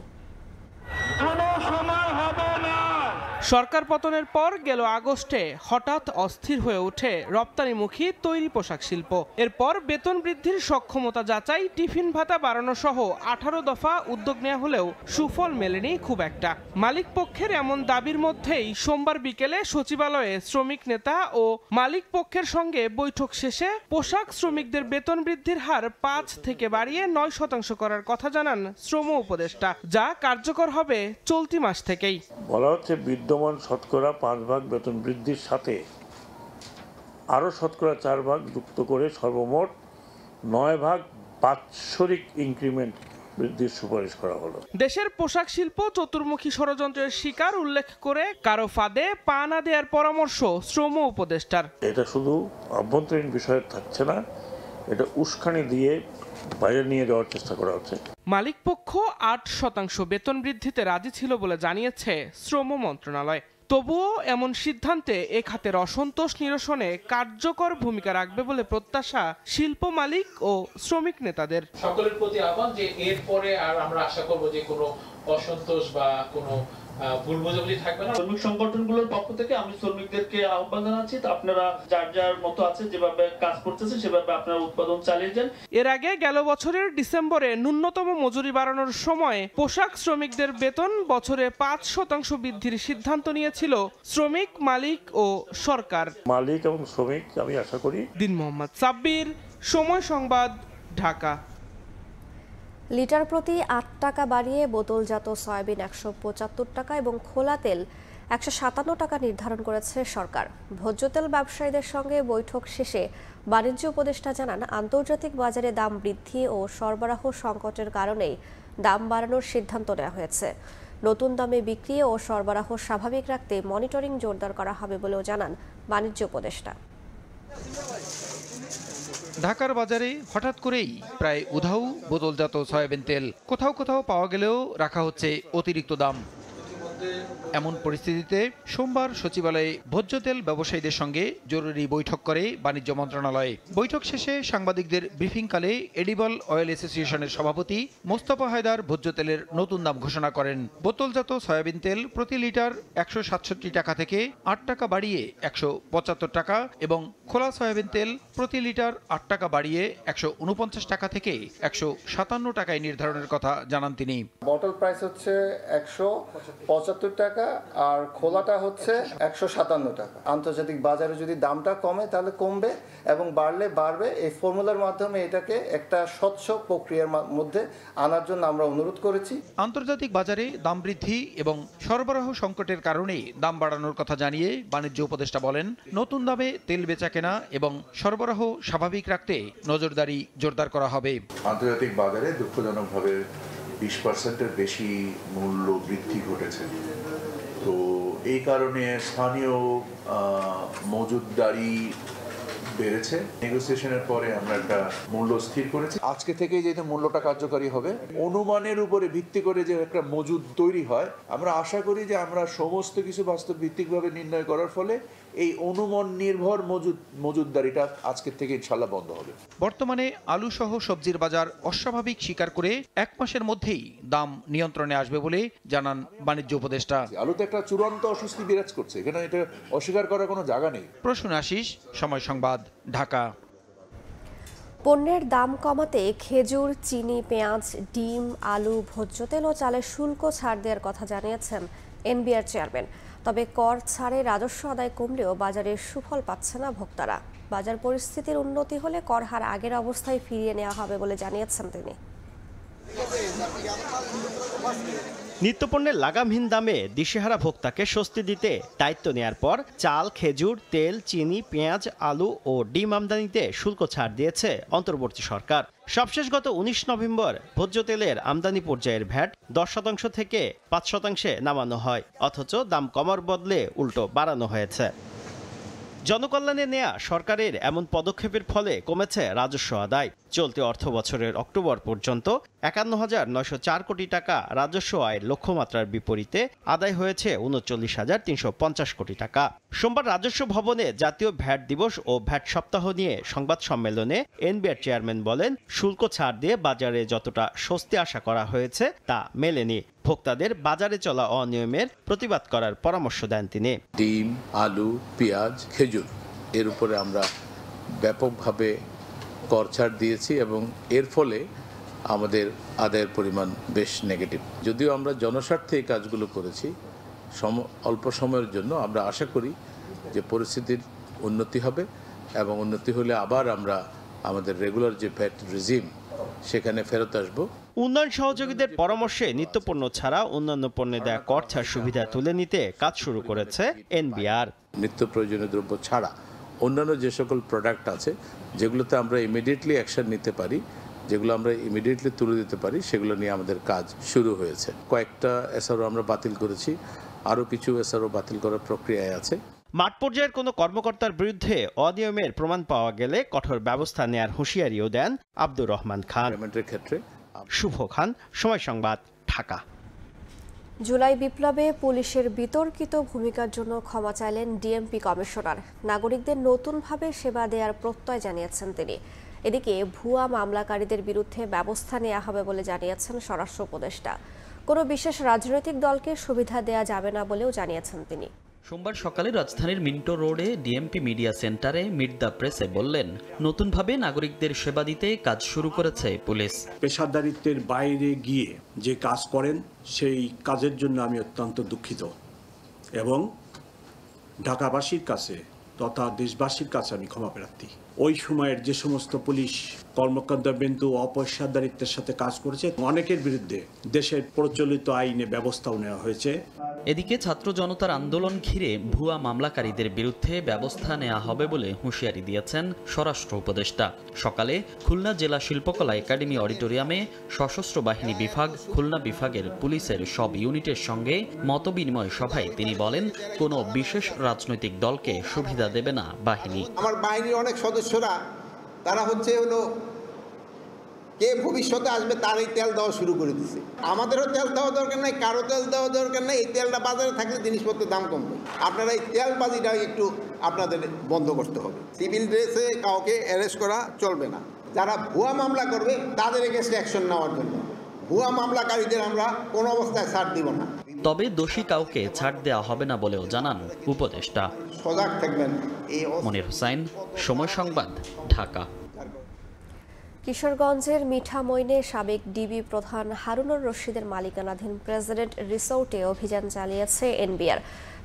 সরকার পতনের পর গেল আগস্টে হঠাৎ অস্থির হয়ে ওঠে রপ্তানিমুখী তৈরি পোশাক শিল্প। এরপর বেতন বৃদ্ধির সক্ষমতা যাচাই, টিফিন ভাতা বাড়ানো সহ 18 দফা উদ্যোগ নেওয়া হলেও সুফল মেলেনি খুব একটা। মালিক পক্ষের এমন দাবির মধ্যেই সোমবার বিকেলে সচিবালয়ে শ্রমিক নেতা ও মালিক পক্ষের সঙ্গে বৈঠক শেষে পোশাক শ্রমিকদের বেতন বৃদ্ধির হার 5 থেকে বাড়িয়ে 9% করার কথা জানান শ্রম উপদেষ্টা, যা কার্যকর হবে চলতি মাস থেকেই। বলা হচ্ছে বিদ্যমান শতকরা 5% বেতন বৃদ্ধির সাথে আরও শতকরা 4% যুক্ত করে সর্বমোট 9% বাৎসরিক ইনক্রিমেন্ট বৃদ্ধির সুপারিশ করা হলো। দেশের পোশাক শিল্প চতুর্মুখী ষড়যন্ত্রের শিকার উল্লেখ করে কারো ফাঁদে পা না দেওয়ার পরামর্শ শ্রম উপদেষ্টার। এটা শুধু অভ্যন্তরীণ বিষয়ে থাকছে না, এটা উস্কানি দিয়ে বাইরে নিয়ে যাওয়ার চেষ্টা করা হচ্ছে। মালিকপক্ষ 8% বেতন বৃদ্ধিতে রাজি ছিল বলে জানিয়েছে শ্রম মন্ত্রণালয়। তবুও এমন সিদ্ধান্তে এ খাতের অসন্তোষ নিরসনে কার্যকর ভূমিকা রাখবে বলে প্রত্যাশা শিল্প মালিক ও শ্রমিক নেতাদের। সকলের প্রতি আহ্বান যে এরপরে আর আমরা আশা করব যে কোনো অসন্তোষ বা কোনো ভুল বোঝাবুঝি থাকবে না। শ্রমিক সংগঠনগুলোর পক্ষ থেকে আমি শ্রমিকদেরকে আহ্বান জানাচ্ছি, আপনারা যার যার মতো আছে যেভাবে কাজ করতেছে সেভাবে আপনারা উৎপাদন চালিয়ে যান। এর আগে গেল বছরের ডিসেম্বরে ন্যূনতম মজুরি বাড়ানোর সময় পোশাক শ্রমিকদের বেতন বছরে 5% বৃদ্ধির সিদ্ধান্ত নিয়েছিল শ্রমিক, মালিক ও সরকার। মালিক এবং শ্রমিক আমি আশা করি। দিন মোহাম্মদ সাব্বির, সময় সংবাদ, ঢাকা। লিটার প্রতি 8 টাকা বাড়িয়ে বোতলজাত সয়াবিন 175 টাকা এবং খোলা তেল 157 টাকা নির্ধারণ করেছে সরকার। ভোজ্য তেল ব্যবসায়ীদের সঙ্গে বৈঠক শেষে বাণিজ্য উপদেষ্টা জানান, আন্তর্জাতিক বাজারে দাম বৃদ্ধি ও সরবরাহ সংকটের কারণেই দাম বাড়ানোর সিদ্ধান্ত নেওয়া হয়েছে। নতুন দামে বিক্রি ও সরবরাহ স্বাভাবিক রাখতে মনিটরিং জোরদার করা হবে বলেও জানান বাণিজ্য উপদেষ্টা। ঢাকার বাজারে হঠাৎ করেই প্রায় উধাও বোতলজাত সয়াবিন তেল। কোথাও কোথাও পাওয়া গেলেও রাখা হচ্ছে অতিরিক্ত দাম। এমন পরিস্থিতিতে সোমবার সচিবালয়ে ভোজ্য তেল ব্যবসায়ীদের সঙ্গে জরুরি বৈঠক করে বাণিজ্য মন্ত্রণালয়। বৈঠক শেষে সাংবাদিকদের ব্রিফিংকালে এডিবল অয়েল অ্যাসোসিয়েশনের সভাপতি মোস্তফা হায়দার ভোজ্য তেলের নতুন দাম ঘোষণা করেন। বোতলজাত সয়াবিন তেল প্রতি লিটার 167 টাকা থেকে 8 টাকা বাড়িয়ে 175 টাকা এবং খোলা সয়াবিন তেল প্রতি লিটার 8 টাকা বাড়িয়ে 149 টাকা থেকে 157 টাকায় নির্ধারণের কথা জানান তিনি। বটল প্রাইস হচ্ছে 175 টাকা আর খোলাটা হচ্ছে 157 টাকা। আন্তর্জাতিক বাজারে যদি দামটা কমে তাহলে কমবে এবং বাড়লে বাড়বে। এই ফর্মুলার মাধ্যমে এটাকে একটা স্বচ্ছ প্রক্রিয়ার মধ্যে আনার জন্য আমরা অনুরোধ করেছি। আন্তর্জাতিক বাজারে দাম বৃদ্ধি এবং সরবরাহ সংকটের কারণে দাম বাড়ানোর কথা জানিয়ে বাণিজ্য উপদেষ্টা বলেন, নতুন দামে তেল বেচাকেনা এবং সরবরাহ স্বাভাবিক রাখতে নজরদারি জোরদার করা হবে। আন্তর্জাতিক বাজারে দুঃখজনকভাবে 20%-এর বেশি মূল্য বৃদ্ধি ঘটেছে। তো এই কারণে স্থানীয় মজুতদারি বেড়েছে। নেগোসিয়েশনের পরে আমরা একটা মূল্য স্থির করেছি। আজকে থেকে যেহেতু মূল্যটা কার্যকরী হবে, অনুমানের উপরে ভিত্তি করে যে একটা মজুদ তৈরি হয়, আমরা আশা করি যে আমরা সমস্ত কিছু বাস্তব ভিত্তিকভাবে নির্ণয় করার ফলে এই অনুমান নির্ভর মজুদদারিটা আজকের থেকে ইনশাল্লাহ বন্ধ হবে। বর্তমানে আলু সহ সবজির বাজার অস্বাভাবিক স্বীকার করে 1 মাসের মধ্যেই দাম নিয়ন্ত্রণে আসবে বলে জানান বাণিজ্য উপদেষ্টা। আলুতে একটা চূড়ান্ত অস্বস্তি বিরাজ করছে, এখানে এটা অস্বীকার করার কোনো জায়গা নেই। প্রসূন আশিস, সময় সংবাদ, ঢাকা। পণ্যের দাম কমাতে খেজুর, চিনি, পেঁয়াজ, ডিম, আলু, ভোজ্য তেল ও চালের শুল্ক ছাড় দেওয়ার কথা জানিয়েছেন এনবিআর চেয়ারম্যান। তবে কর ছাড়ে রাজস্ব আদায় কমলেও বাজারে সুফল পাচ্ছে না ভোক্তারা। বাজার পরিস্থিতির উন্নতি হলে কর হার আগের অবস্থায় ফিরিয়ে নেওয়া হবে বলে জানিয়েছেন তিনি। নিত্যপণ্যের লাগামহীন দামে দিশেহারা ভোক্তাকে স্বস্তি দিতে দায়িত্ব নেয়ার পর চাল, খেজুর, তেল, চিনি, পেঁয়াজ, আলু ও ডিম আমদানিতে শুল্ক ছাড় দিয়েছে অন্তর্বর্তী সরকার। সবশেষ গত 19 নভেম্বর ভোজ্য তেলের আমদানি পর্যায়ের ভ্যাট 10% থেকে 5% নামানো হয়, অথচ দাম কমার বদলে উল্টো বাড়ানো হয়েছে। জনকল্যাণে নেয়া সরকারের এমন পদক্ষেপের ফলে কমেছে রাজস্ব আদায়। চলতি অর্থ বছরের অক্টোবর পর্যন্ত 51,904 কোটি টাকা রাজস্ব আয়ের লক্ষ্যমাত্রার বিপরীতে আদায় হয়েছে 39,350 কোটি টাকা। সোমবার রাজস্ব ভবনে জাতীয় ভ্যাট দিবস ও ভ্যাট সপ্তাহ নিয়ে সংবাদ সম্মেলনে এনবিআর চেয়ারম্যান বলেন, শুল্ক ছাড় দিয়ে বাজারে যতটা স্বস্তি আশা করা হয়েছে তা মেলেনি। ভোক্তাদের বাজারে চলা অনিয়মের প্রতিবাদ করার পরামর্শ দেন তিনি। ডিম, আলু, পেঁয়াজ, খেজুর এর উপরে আমরা ব্যাপকভাবে কর ছাড় দিয়েছি এবং এর ফলে আমাদের আদায়ের পরিমাণ বেশ নেগেটিভ। যদিও আমরা জনস্বার্থে এই কাজগুলো করেছি অল্প সময়ের জন্য, আমরা আশা করি যে পরিস্থিতির উন্নতি হবে এবং উন্নতি হলে আবার আমরা আমাদের রেগুলার যে ভ্যাট রেজিম সেখানে ফেরত আসব। উন্নয়ন সহযোগীদের পরামর্শে নিত্যপণ্য ছাড়া অন্যান্য পণ্যে দেয়া কর ছাড় সুবিধা তুলে নিতে কাজ শুরু করেছে এনবিআর। নিত্য প্রয়োজনীয় দ্রব্য ছাড়া অন্যান্য যে সকল প্রোডাক্ট আছে যেগুলোতে আমরা ইমিডিয়েটলি অ্যাকশন নিতে পারি, যেগুলো আমরা ইমিডিয়েটলি তুলে দিতে পারি, সেগুলো নিয়ে আমাদের কাজ শুরু হয়েছে। কয়েকটা এসআরও আমরা বাতিল করেছি, আরও কিছু এসআরও বাতিল করার প্রক্রিয়ায় আছে। মাঠ পর্যায়ের কোনো কর্মকর্তার বিরুদ্ধে অনিয়মের প্রমাণ পাওয়া গেলে কঠোর ব্যবস্থা নেয়ার হুঁশিয়ারিও দেন আব্দুর রহমান খান। ক্ষেত্রে শুভ খান, সময় সংবাদ, ঢাকা। জুলাই বিপ্লবে পুলিশের বিতর্কিত ভূমিকার জন্য ক্ষমা চাইলেন ডিএমপি কমিশনার। নাগরিকদের নতুনভাবে সেবা দেওয়ার প্রত্যয় জানিয়েছেন তিনি। এদিকে ভুয়া মামলাকারীদের বিরুদ্ধে ব্যবস্থা নেওয়া হবে বলে জানিয়েছেন স্বরাষ্ট্র উপদেষ্টা। কোনো বিশেষ রাজনৈতিক দলকে সুবিধা দেওয়া যাবে না বলেও জানিয়েছেন তিনি। সোমবার সকালে রাজধানীর মিন্টো রোডে ডিএমপি মিডিয়া সেন্টারে মিট দ্য প্রেসে বললেন, নতুনভাবে নাগরিকদের সেবা দিতে কাজ শুরু করেছে পুলিশ। পেশাদারিত্বের বাইরে গিয়ে যে কাজ করেন সেই কাজের জন্য আমি অত্যন্ত দুঃখিত এবং ঢাকাবাসীর কাছে তথা দেশবাসীর কাছে আমি ক্ষমা প্রার্থী। ওই সময়ের যে সমস্ত পুলিশ কর্মকর্তাবৃন্দ অপেশাদারিত্বের সাথে কাজ করেছে, অনেকের বিরুদ্ধে দেশের প্রচলিত আইনে ব্যবস্থাও নেওয়া হয়েছে। এদিকে ছাত্র জনতার আন্দোলন ঘিরে ভুয়া মামলাকারীদের বিরুদ্ধে ব্যবস্থা নেওয়া হবে বলে হুঁশিয়ারি দিয়েছেন স্বরাষ্ট্র উপদেষ্টা। সকালে খুলনা জেলা শিল্পকলা একাডেমি অডিটোরিয়ামে সশস্ত্র বাহিনী বিভাগ, খুলনা বিভাগের পুলিশের সব ইউনিটের সঙ্গে মতবিনিময় সভায় তিনি বলেন, কোনো বিশেষ রাজনৈতিক দলকে সুবিধা দেবে না বাহিনী। আমার বাহিনীর অনেক সদস্যরা তারা হলো কে ভবিষ্যতে আসবে তারই তেল দেওয়া শুরু করে দিচ্ছে। আমাদেরও তেল দেওয়া দরকার নাই, কারো তেল দেওয়া দরকার নাই। এই তেলটা বাজারে থাকলে জিনিসপত্রের দাম কমবে। আপনারা এই তেলবাজিটা একটু আপনাদের বন্ধ করতে হবে। সিভিল ড্রেসে কাউকে অ্যারেস্ট করা চলবে না। যারা ভুয়া মামলা করবে তাদের এগেইনস্টে অ্যাকশন নেওয়ার জন্য ভুয়া মামলাকারীদের আমরা কোনো অবস্থায় ছাড় দিব না। তবে দোষী কাউকে ছাড় দেওয়া হবে না বলেও জানান উপদেষ্টা। সজাগ থাকবেন। মনির হোসাইন, সময় সংবাদ, ঢাকা। কিশোরগঞ্জের মিঠামইনে সাবেক ডিবি প্রধান হারুনুর রশিদের মালিকানাধীন প্রেসিডেন্ট রিসোর্টে অভিযান চালিয়েছে এনবিআর।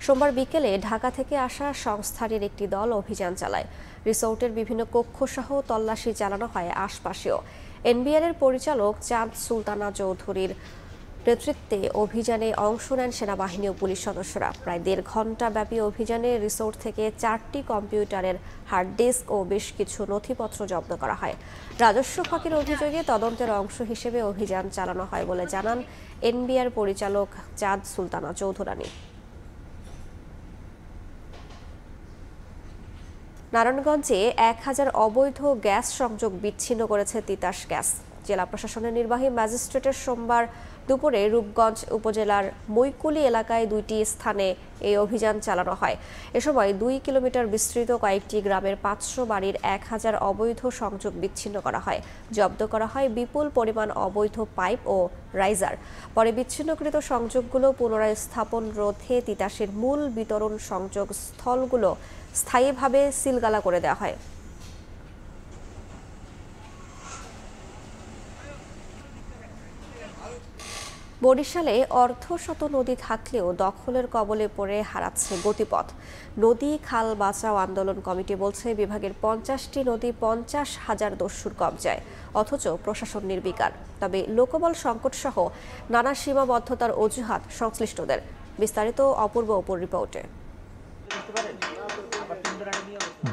সোমবার বিকেলে ঢাকা থেকে আসা সংস্থাটির একটি দল অভিযান চালায়। রিসোর্টের বিভিন্ন কক্ষসহ তল্লাশি চালানো হয় আশপাশেও। এনবিআরের পরিচালক চাঁদ সুলতানা চৌধুরীর নেতৃত্বে অভিযানে অংশ নেন সেনাবাহিনী ও পুলিশ সদস্যরা। প্রায় 1.5 ঘণ্টা ব্যাপী অভিযানে রিসোর্ট থেকে 4টি কম্পিউটারের হার্ড ডিস্ক ও বেশ কিছু নথিপত্র জব্দ করা হয়। রাজস্ব ফাঁকির অভিযোগে তদন্তের অংশ হিসেবে অভিযান চালানো হয় বলে জানান এনবিআর পরিচালক চাঁদ সুলতানা চৌধুরানী। নারায়ণগঞ্জে 1000 অবৈধ গ্যাস সংযোগ বিচ্ছিন্ন করেছে তিতাস গ্যাস। জেলা প্রশাসনের নির্বাহী ম্যাজিস্ট্রেটের সোমবার দুপুরে রূপগঞ্জ উপজেলার মৈকুলি এলাকায় 2টি স্থানে এই অভিযান চালানো হয়। এ সময় 2 কিলোমিটার বিস্তৃত কয়েকটি গ্রামের 500 বাড়ির 1000 অবৈধ সংযোগ বিচ্ছিন্ন করা হয়। জব্দ করা হয় বিপুল পরিমাণ অবৈধ পাইপ ও রাইজার। পরে বিচ্ছিন্নকৃত সংযোগগুলো পুনরায় স্থাপন রোধে তিতাসের মূল বিতরণ সংযোগ স্থলগুলো স্থায়ীভাবে সিলগালা করে দেওয়া হয়। বরিশালে অর্ধশত নদী থাকলেও দখলের কবলে পড়ে হারাচ্ছে গতিপথ। নদী খাল বাঁচাও আন্দোলন কমিটি বলছে বিভাগের 50টি নদী 50,000 দস্যুর কবজায়, অথচ প্রশাসন নির্বিকার। তবে লোকবল সংকট সহ নানা সীমাবদ্ধতার অজুহাত সংশ্লিষ্টদের। বিস্তারিত অপূর্ব অপুর রিপোর্টে।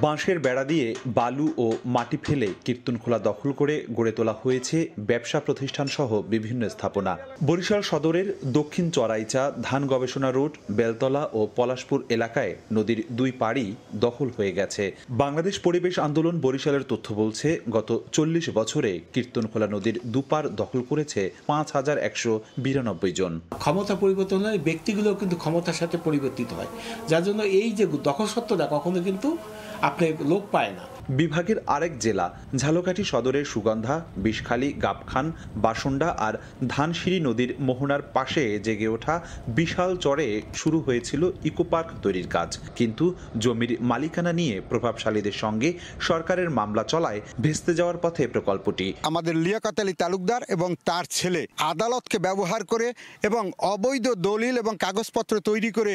বাঁশের বেড়া দিয়ে বালু ও মাটি ফেলে কীর্তনখোলা দখল করে গড়ে তোলা হয়েছে ব্যবসা প্রতিষ্ঠান সহ বিভিন্ন স্থাপনা। বরিশাল সদরের দক্ষিণ চরাইচা ধান গবেষণা রোড, বেলতলা ও পলাশপুর এলাকায় নদীর 2 পাড়ই দখল হয়ে গেছে। বাংলাদেশ পরিবেশ আন্দোলন বরিশালের তথ্য বলছে গত 40 বছরে কীর্তনখোলা নদীর 2 পাড় দখল করেছে 5192 জন। ক্ষমতা পরিবর্তন হলে ব্যক্তিগুলো কিন্তু ক্ষমতার সাথে পরিবর্তিত হয়, যার জন্য এই যে দখল সত্ত্বটা কখনো কিন্তু আপনি লোক পায় না। বিভাগের আরেক জেলা ঝালকাঠি সদরের সুগন্ধা, বিষখালী, গাবখান, বাসন্ডা আর ধানসিঁড়ি নদীর মোহনার পাশে জেগে ওঠা বিশাল চরে শুরু হয়েছিল ইকো পার্ক তৈরির কাজ, কিন্তু জমির মালিকানা নিয়ে প্রভাবশালীদের সঙ্গে সরকারের মামলা চলায় ভেস্তে যাওয়ার পথে প্রকল্পটি। আমাদের লিয়াকত আলী তালুকদার এবং তার ছেলে আদালতকে ব্যবহার করে এবং অবৈধ দলিল এবং কাগজপত্র তৈরি করে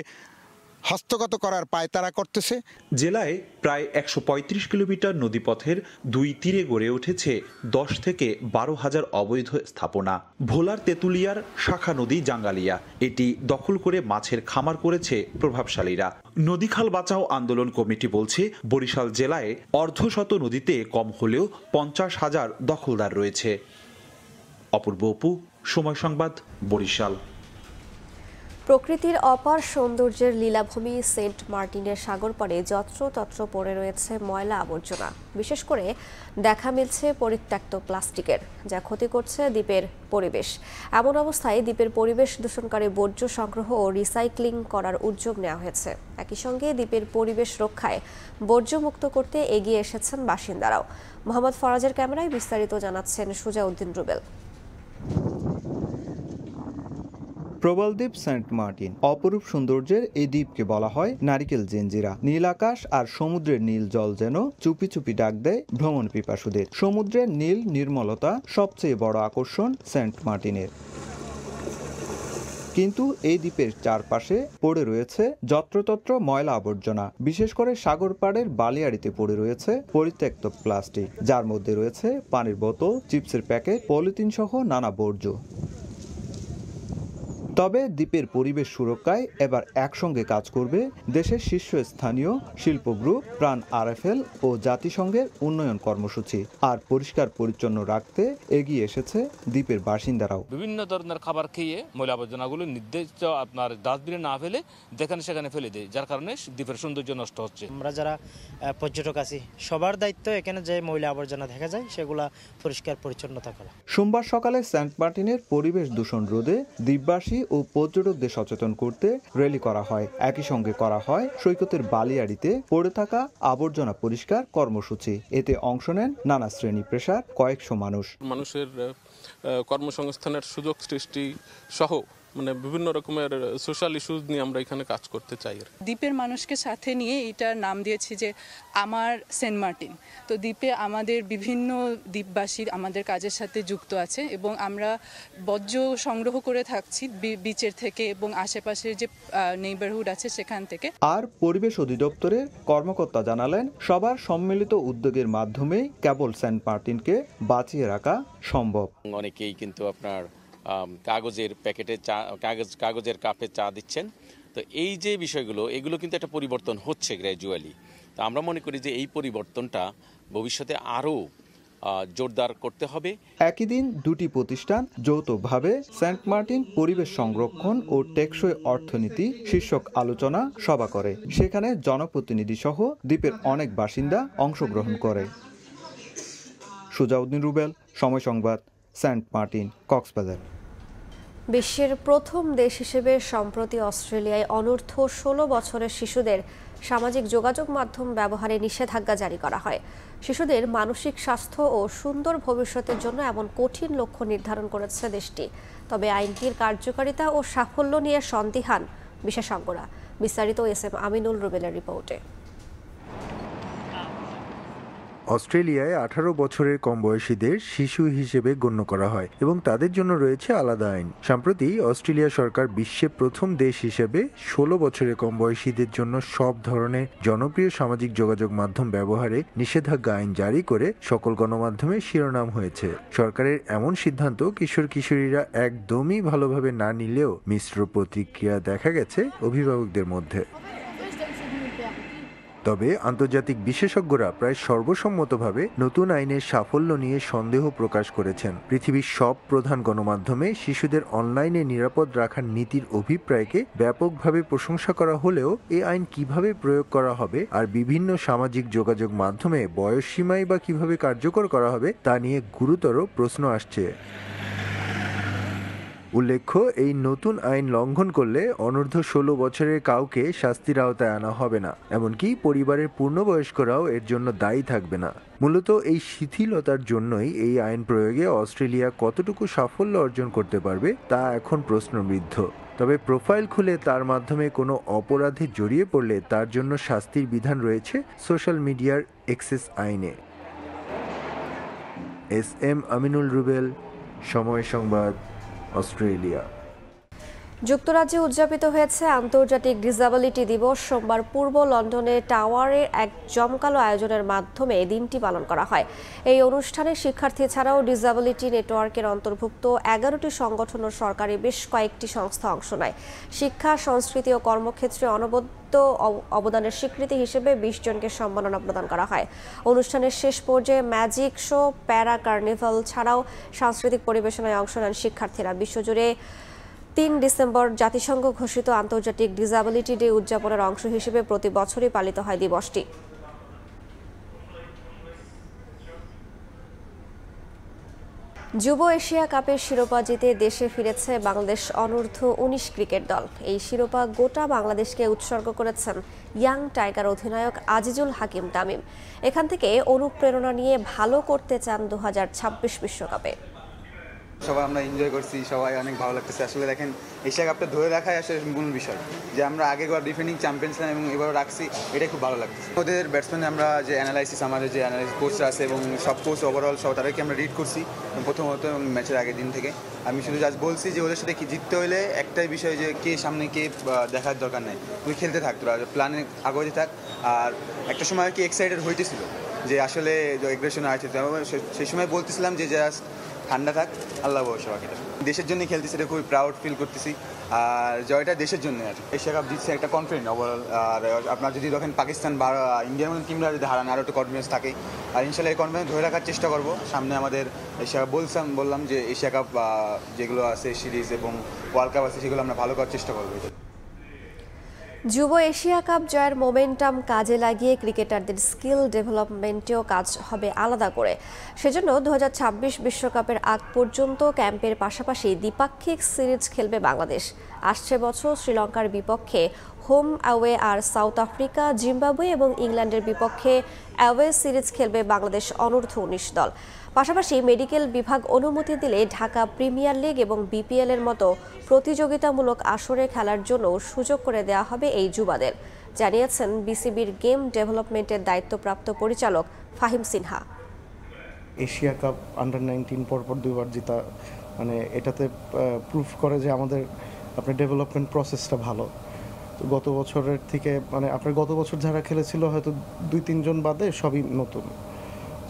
হস্তগত করার পায়তারা করতেছে। জেলায় প্রায় 135 কিলোমিটার নদীপথের 2 তীরে গড়ে উঠেছে 10 থেকে 12,000 অবৈধ স্থাপনা। ভোলার তেঁতুলিয়ার শাখা নদী জাঙ্গালিয়া, এটি দখল করে মাছের খামার করেছে প্রভাবশালীরা। নদীখাল বাঁচাও আন্দোলন কমিটি বলছে বরিশাল জেলায় অর্ধশত নদীতে কম হলেও 50,000 দখলদার রয়েছে। অপূর্ব অপু, সময় সংবাদ, বরিশাল। প্রকৃতির অপার সৌন্দর্যের লীলাভূমি সেন্ট মার্টিনের সাগর পাড়ে যত্রতত্র পড়ে রয়েছে ময়লা আবর্জনা। বিশেষ করে দেখা মিলছে পরিত্যক্ত প্লাস্টিকের, যা ক্ষতি করছে দ্বীপের পরিবেশ। এমন অবস্থায় দ্বীপের পরিবেশ দূষণকারী বর্জ্য সংগ্রহ ও রিসাইক্লিং করার উদ্যোগ নেওয়া হয়েছে। একই সঙ্গে দ্বীপের পরিবেশ রক্ষায় বর্জ্যমুক্ত করতে এগিয়ে এসেছেন বাসিন্দারাও। মোহাম্মদ ফরাজের ক্যামেরায় বিস্তারিত জানাচ্ছেন সুজাউদ্দিন রুবেল। প্রবালদ্বীপ সেন্ট মার্টিন অপরূপ সৌন্দর্যের এই দ্বীপকে বলা হয় নারিকেল জেনজিরা। নীল আকাশ আর সমুদ্রের নীল জল যেন চুপি চুপি ডাক দেয় ভ্রমণ পিপাসুদের। সমুদ্রের নীল নির্মলতা সবচেয়ে বড় আকর্ষণ সেন্ট মার্টিনের। কিন্তু এই দ্বীপের চারপাশে পড়ে রয়েছে যত্রতত্র ময়লা আবর্জনা। বিশেষ করে সাগর পাড়ের বালিয়াড়িতে পড়ে রয়েছে পরিত্যক্ত প্লাস্টিক, যার মধ্যে রয়েছে পানির বোতল, চিপসের প্যাকেট, পলিথিন সহ নানা বর্জ্য। তবে দ্বীপের পরিবেশ সুরক্ষায় এবার একসঙ্গে কাজ করবে দেশের শীর্ষস্থানীয় শিল্প গ্রুপ, প্রাণ আরএফএল ও জাতিসংঘের উন্নয়ন কর্মসূচি। আর পরিষ্কার পরিচ্ছন্ন রাখতে এগিয়ে এসেছে দ্বীপের বাসিন্দারাও। বিভিন্ন ধরনের খাবার খেয়ে ময়লা আবর্জনাগুলো নির্দিষ্ট আপনার ডাস্টবিনে না ফেলে যেখানে সেখানে ফেলে দেয়, যার কারণে দ্বীপের সৌন্দর্য নষ্ট হচ্ছে। আমরা যারা পর্যটক আছি সবার দায়িত্ব এখানে যে ময়লা আবর্জনা দেখা যায় সেগুলা পরিষ্কার পরিচ্ছন্নতা করা। সোমবার সকালে সেন্ট মার্টিনের পরিবেশ দূষণ রোধে দ্বীপবাসী ও পর্যটকদের সচেতন করতে র্যালি করা হয়। একই সঙ্গে করা হয় সৈকতের বালিয়াড়িতে পড়ে থাকা আবর্জনা পরিষ্কার কর্মসূচি। এতে অংশ নেন নানা শ্রেণী পেশার কয়েকশো মানুষ। মানুষের কর্মসংস্থানের সুযোগ সৃষ্টি সহ বিভিন্ন রকমের সোশ্যাল ইস্যুজ নিয়ে আমরা এখানে কাজ করতে চাই। দ্বীপের মানুষকে সাথে নিয়ে এটার নাম দিয়েছি যে আমার সেন্ট মার্টিন। তো দ্বীপে আমাদের বিভিন্ন দ্বীপবাসী আমাদের কাজের সাথে যুক্ত আছে এবং আমরা বর্জ্য সংগ্রহ করে থাকছি বিচের থেকে এবং আশেপাশের যে নেইবারহুড আছে সেখান থেকে। আর পরিবেশ অধিদপ্তরের কর্মকর্তা জানালেন কাবার সম্মিলিত উদ্যোগের মাধ্যমেই কেবল সেন্ট মার্টিনকে বাঁচিয়ে রাখা সম্ভব। অনেকেই কিন্তু আপনার কাগজের প্যাকেটে চা, কাগজের কাপে চা দিচ্ছেন। তো এই যে বিষয়গুলো, এগুলো কিন্তু একটা পরিবর্তন হচ্ছে গ্র্যাজুয়ালি। তো আমরা মনে করি যে এই পরিবর্তনটা ভবিষ্যতে আরও জোরদার করতে হবে। একই দিন দুটি প্রতিষ্ঠান যৌথভাবে সেন্ট মার্টিন পরিবেশ সংরক্ষণ ও টেকসই অর্থনীতি শীর্ষক আলোচনা সভা করে। সেখানে জনপ্রতিনিধি সহ দ্বীপের অনেক বাসিন্দা অংশগ্রহণ করে। সুজাউদ্দিন রুবেল, সময় সংবাদ, সেন্ট মার্টিন, কক্সবাজার। বিশ্বের প্রথম দেশ হিসেবে সম্প্রতি অস্ট্রেলিয়ায় অনূর্ধ্ব 16 বছরের শিশুদের সামাজিক যোগাযোগ মাধ্যম ব্যবহারে নিষেধাজ্ঞা জারি করা হয়। শিশুদের মানসিক স্বাস্থ্য ও সুন্দর ভবিষ্যতের জন্য এমন কঠিন লক্ষ্য নির্ধারণ করেছে দেশটি। তবে আইনটির কার্যকারিতা ও সাফল্য নিয়ে সন্দিহান বিশেষজ্ঞরা। বিস্তারিত এস.এম. আমিনুল রুবেলের রিপোর্টে। অস্ট্রেলিয়ায় 18 বছরের কম বয়সীদের শিশু হিসেবে গণ্য করা হয় এবং তাদের জন্য রয়েছে আলাদা আইন। সম্প্রতি অস্ট্রেলিয়া সরকার বিশ্বে প্রথম দেশ হিসেবে 16 বছরের কম বয়সীদের জন্য সব ধরনের জনপ্রিয় সামাজিক যোগাযোগ মাধ্যম ব্যবহারে নিষেধাজ্ঞা আইন জারি করে সকল গণমাধ্যমে শিরোনাম হয়েছে। সরকারের এমন সিদ্ধান্ত কিশোর কিশোরীরা একদমই ভালোভাবে না নিলেও মিশ্র প্রতিক্রিয়া দেখা গেছে অভিভাবকদের মধ্যে। তবে আন্তর্জাতিক বিশেষজ্ঞরা প্রায় সর্বসম্মতভাবে নতুন আইনের সাফল্য নিয়ে সন্দেহ প্রকাশ করেছেন। পৃথিবীর সব প্রধান গণমাধ্যমে শিশুদের অনলাইনে নিরাপদ রাখার নীতির অভিপ্রায়কে ব্যাপকভাবে প্রশংসা করা হলেও এই আইন কিভাবে প্রয়োগ করা হবে আর বিভিন্ন সামাজিক যোগাযোগ মাধ্যমে বয়সসীমাই বা কিভাবে কার্যকর করা হবে তা নিয়ে গুরুতর প্রশ্ন আসছে। উল্লেখ্য, এই নতুন আইন লঙ্ঘন করলে অনূর্ধ্ব 16 বছরের কাউকে শাস্তির আওতায় আনা হবে না, এমনকি পরিবারের পূর্ণবয়স্করাও এর জন্য দায়ী থাকবে না। মূলত এই শিথিলতার জন্যই এই আইন প্রয়োগে অস্ট্রেলিয়া কতটুকু সাফল্য অর্জন করতে পারবে তা এখন প্রশ্নবিদ্ধ। তবে প্রোফাইল খুলে তার মাধ্যমে কোনো অপরাধে জড়িয়ে পড়লে তার জন্য শাস্তির বিধান রয়েছে সোশ্যাল মিডিয়ার অ্যাক্সেস আইনে। এস.এম. আমিনুল রুবেল, সময় সংবাদ, অস্ট্রেলিয়া। যুক্তরাজ্যে উদযাপিত হয়েছে আন্তর্জাতিক ডিসেবিলিটি দিবস। সোমবার পূর্ব লন্ডনে টাওয়ারে এক জমকালো আয়োজনের মাধ্যমে দিনটি পালন করা হয়। এই অনুষ্ঠানে শিক্ষার্থী ছাড়াও ডিসেবিলিটি নেটওয়ার্কের অন্তর্ভুক্ত 11টি সংগঠন ও সরকারি বেশ কয়েকটি সংস্থা অংশ নেয়। শিক্ষা, সংস্কৃতি ও কর্মক্ষেত্রে অনবদ্য অবদানের স্বীকৃতি হিসেবে 20 জনকে সম্মাননা প্রদান করা হয়। অনুষ্ঠানের শেষ পর্যায়ে ম্যাজিক শো, প্যারা কার্নিভাল ছাড়াও সাংস্কৃতিক পরিবেশনায় অংশ নেন শিক্ষার্থীরা। বিশ্বজুড়ে 3 ডিসেম্বর জাতিসংঘ ঘোষিত আন্তর্জাতিক ডিসেবিলিটি ডে উদযাপনের অংশ হিসেবে প্রতি বছরই পালিত হয় দিবসটি। যুব এশিয়া কাপের শিরোপা জিতে দেশে ফিরেছে বাংলাদেশ অনূর্ধ্ব 19 ক্রিকেট দল। এই শিরোপা গোটা বাংলাদেশকে উৎসর্গ করেছেন ইয়াং টাইগার অধিনায়ক আজিজুল হাকিম তামিম। এখান থেকে অনুপ্রেরণা নিয়ে ভালো করতে চান 2026 বিশ্বকাপে। সবাই আমরা এনজয় করছি, সবাই অনেক ভালো লাগতেছে। আসলে দেখেন, এশিয়া কাপটা ধরে রাখাই আসলে মূল বিষয়, যে আমরা আগেরবার ডিফেন্ডিং চ্যাম্পিয়ন ছিলাম এবং এবারও রাখছি, এটাই খুব ভালো লাগছে। ওদের ব্যাটসম্যান আমরা যে অ্যানালাইসিস, আমাদের যে অ্যানালাইসিস কোচরা আছে এবং সব কোচ ওভারঅল সব তাদেরকে আমরা রিড করছি প্রথমত এবং ম্যাচের আগের দিন থেকে। আমি শুধু জাস্ট বলছি যে ওদের সাথে কি জিততে হলে একটাই বিষয়, যে কে সামনে কে দেখার দরকার নেই, তুই খেলতে থাক, তোরা প্ল্যানে আগে থাক। আর একটা সময় আর কি এক্সাইটেড হইতেছিল যে আসলে এগ্রেশন আছে, সেই সময় বলতেছিলাম যে জাস্ট ঠান্ডা থাক, আল্লাহ ভরসা। দেশের জন্য খেলতেছি, এটা খুবই প্রাউড ফিল করতেছি। আর জয়টা দেশের জন্য আর এশিয়া কাপ জিতছে, একটা কনফিডেন্ট ওভারঅল। আর আপনার যদি দেখেন পাকিস্তান বা ইন্ডিয়ার মতো টিমরা যদি হারান, আরও একটু কনফিডেন্স থাকে। আর ইনশাল্লাহ এই কনফিডেন্স ধরে রাখার চেষ্টা করবো। সামনে আমাদের এশিয়া কাপ বললাম যে এশিয়া কাপ যেগুলো আছে সিরিজ এবং ওয়ার্ল্ড কাপ আছে, সেগুলো আমরা ভালো করার চেষ্টা করবো। যুব এশিয়া কাপ জয়ের মোমেন্টাম কাজে লাগিয়ে ক্রিকেটারদের স্কিল ডেভেলপমেন্টেও কাজ হবে আলাদা করে। সেজন্য 2026 বিশ্বকাপের আগ পর্যন্ত ক্যাম্পের পাশাপাশি দ্বিপাক্ষিক সিরিজ খেলবে বাংলাদেশ। আসছে বছর শ্রীলঙ্কার বিপক্ষে হোম অ্যাওয়ে আর সাউথ আফ্রিকা, জিম্বাবুয়ে এবং ইংল্যান্ডের বিপক্ষে অ্যাওয়ে সিরিজ খেলবে বাংলাদেশ অনূর্ধ্ব 19 দল। পাশাপাশি মেডিকেল বিভাগ অনুমতি দিলে ঢাকা প্রিমিয়ার লিগ এবং বিপিএল এর মতো প্রতিযোগিতামূলক আসরে খেলার জন্য সুযোগ করে দেওয়া হবে এই যুবাদের, জানিয়েছেন বিসিবির গেম ডেভেলপমেন্টের দায়িত্বপ্রাপ্ত পরিচালক Fahim Sinha. Asia cup under 19 পরপর 2বার জেতা, মানে এটাতে প্রুফ করে যে আমাদের আপনার ডেভেলপমেন্ট প্রসেসটা ভালো। তো গত বছরের থেকে, মানে আপনার গত বছর যারা খেলেছিল হয়তো 2-3 জন বাদে সবই নতুন।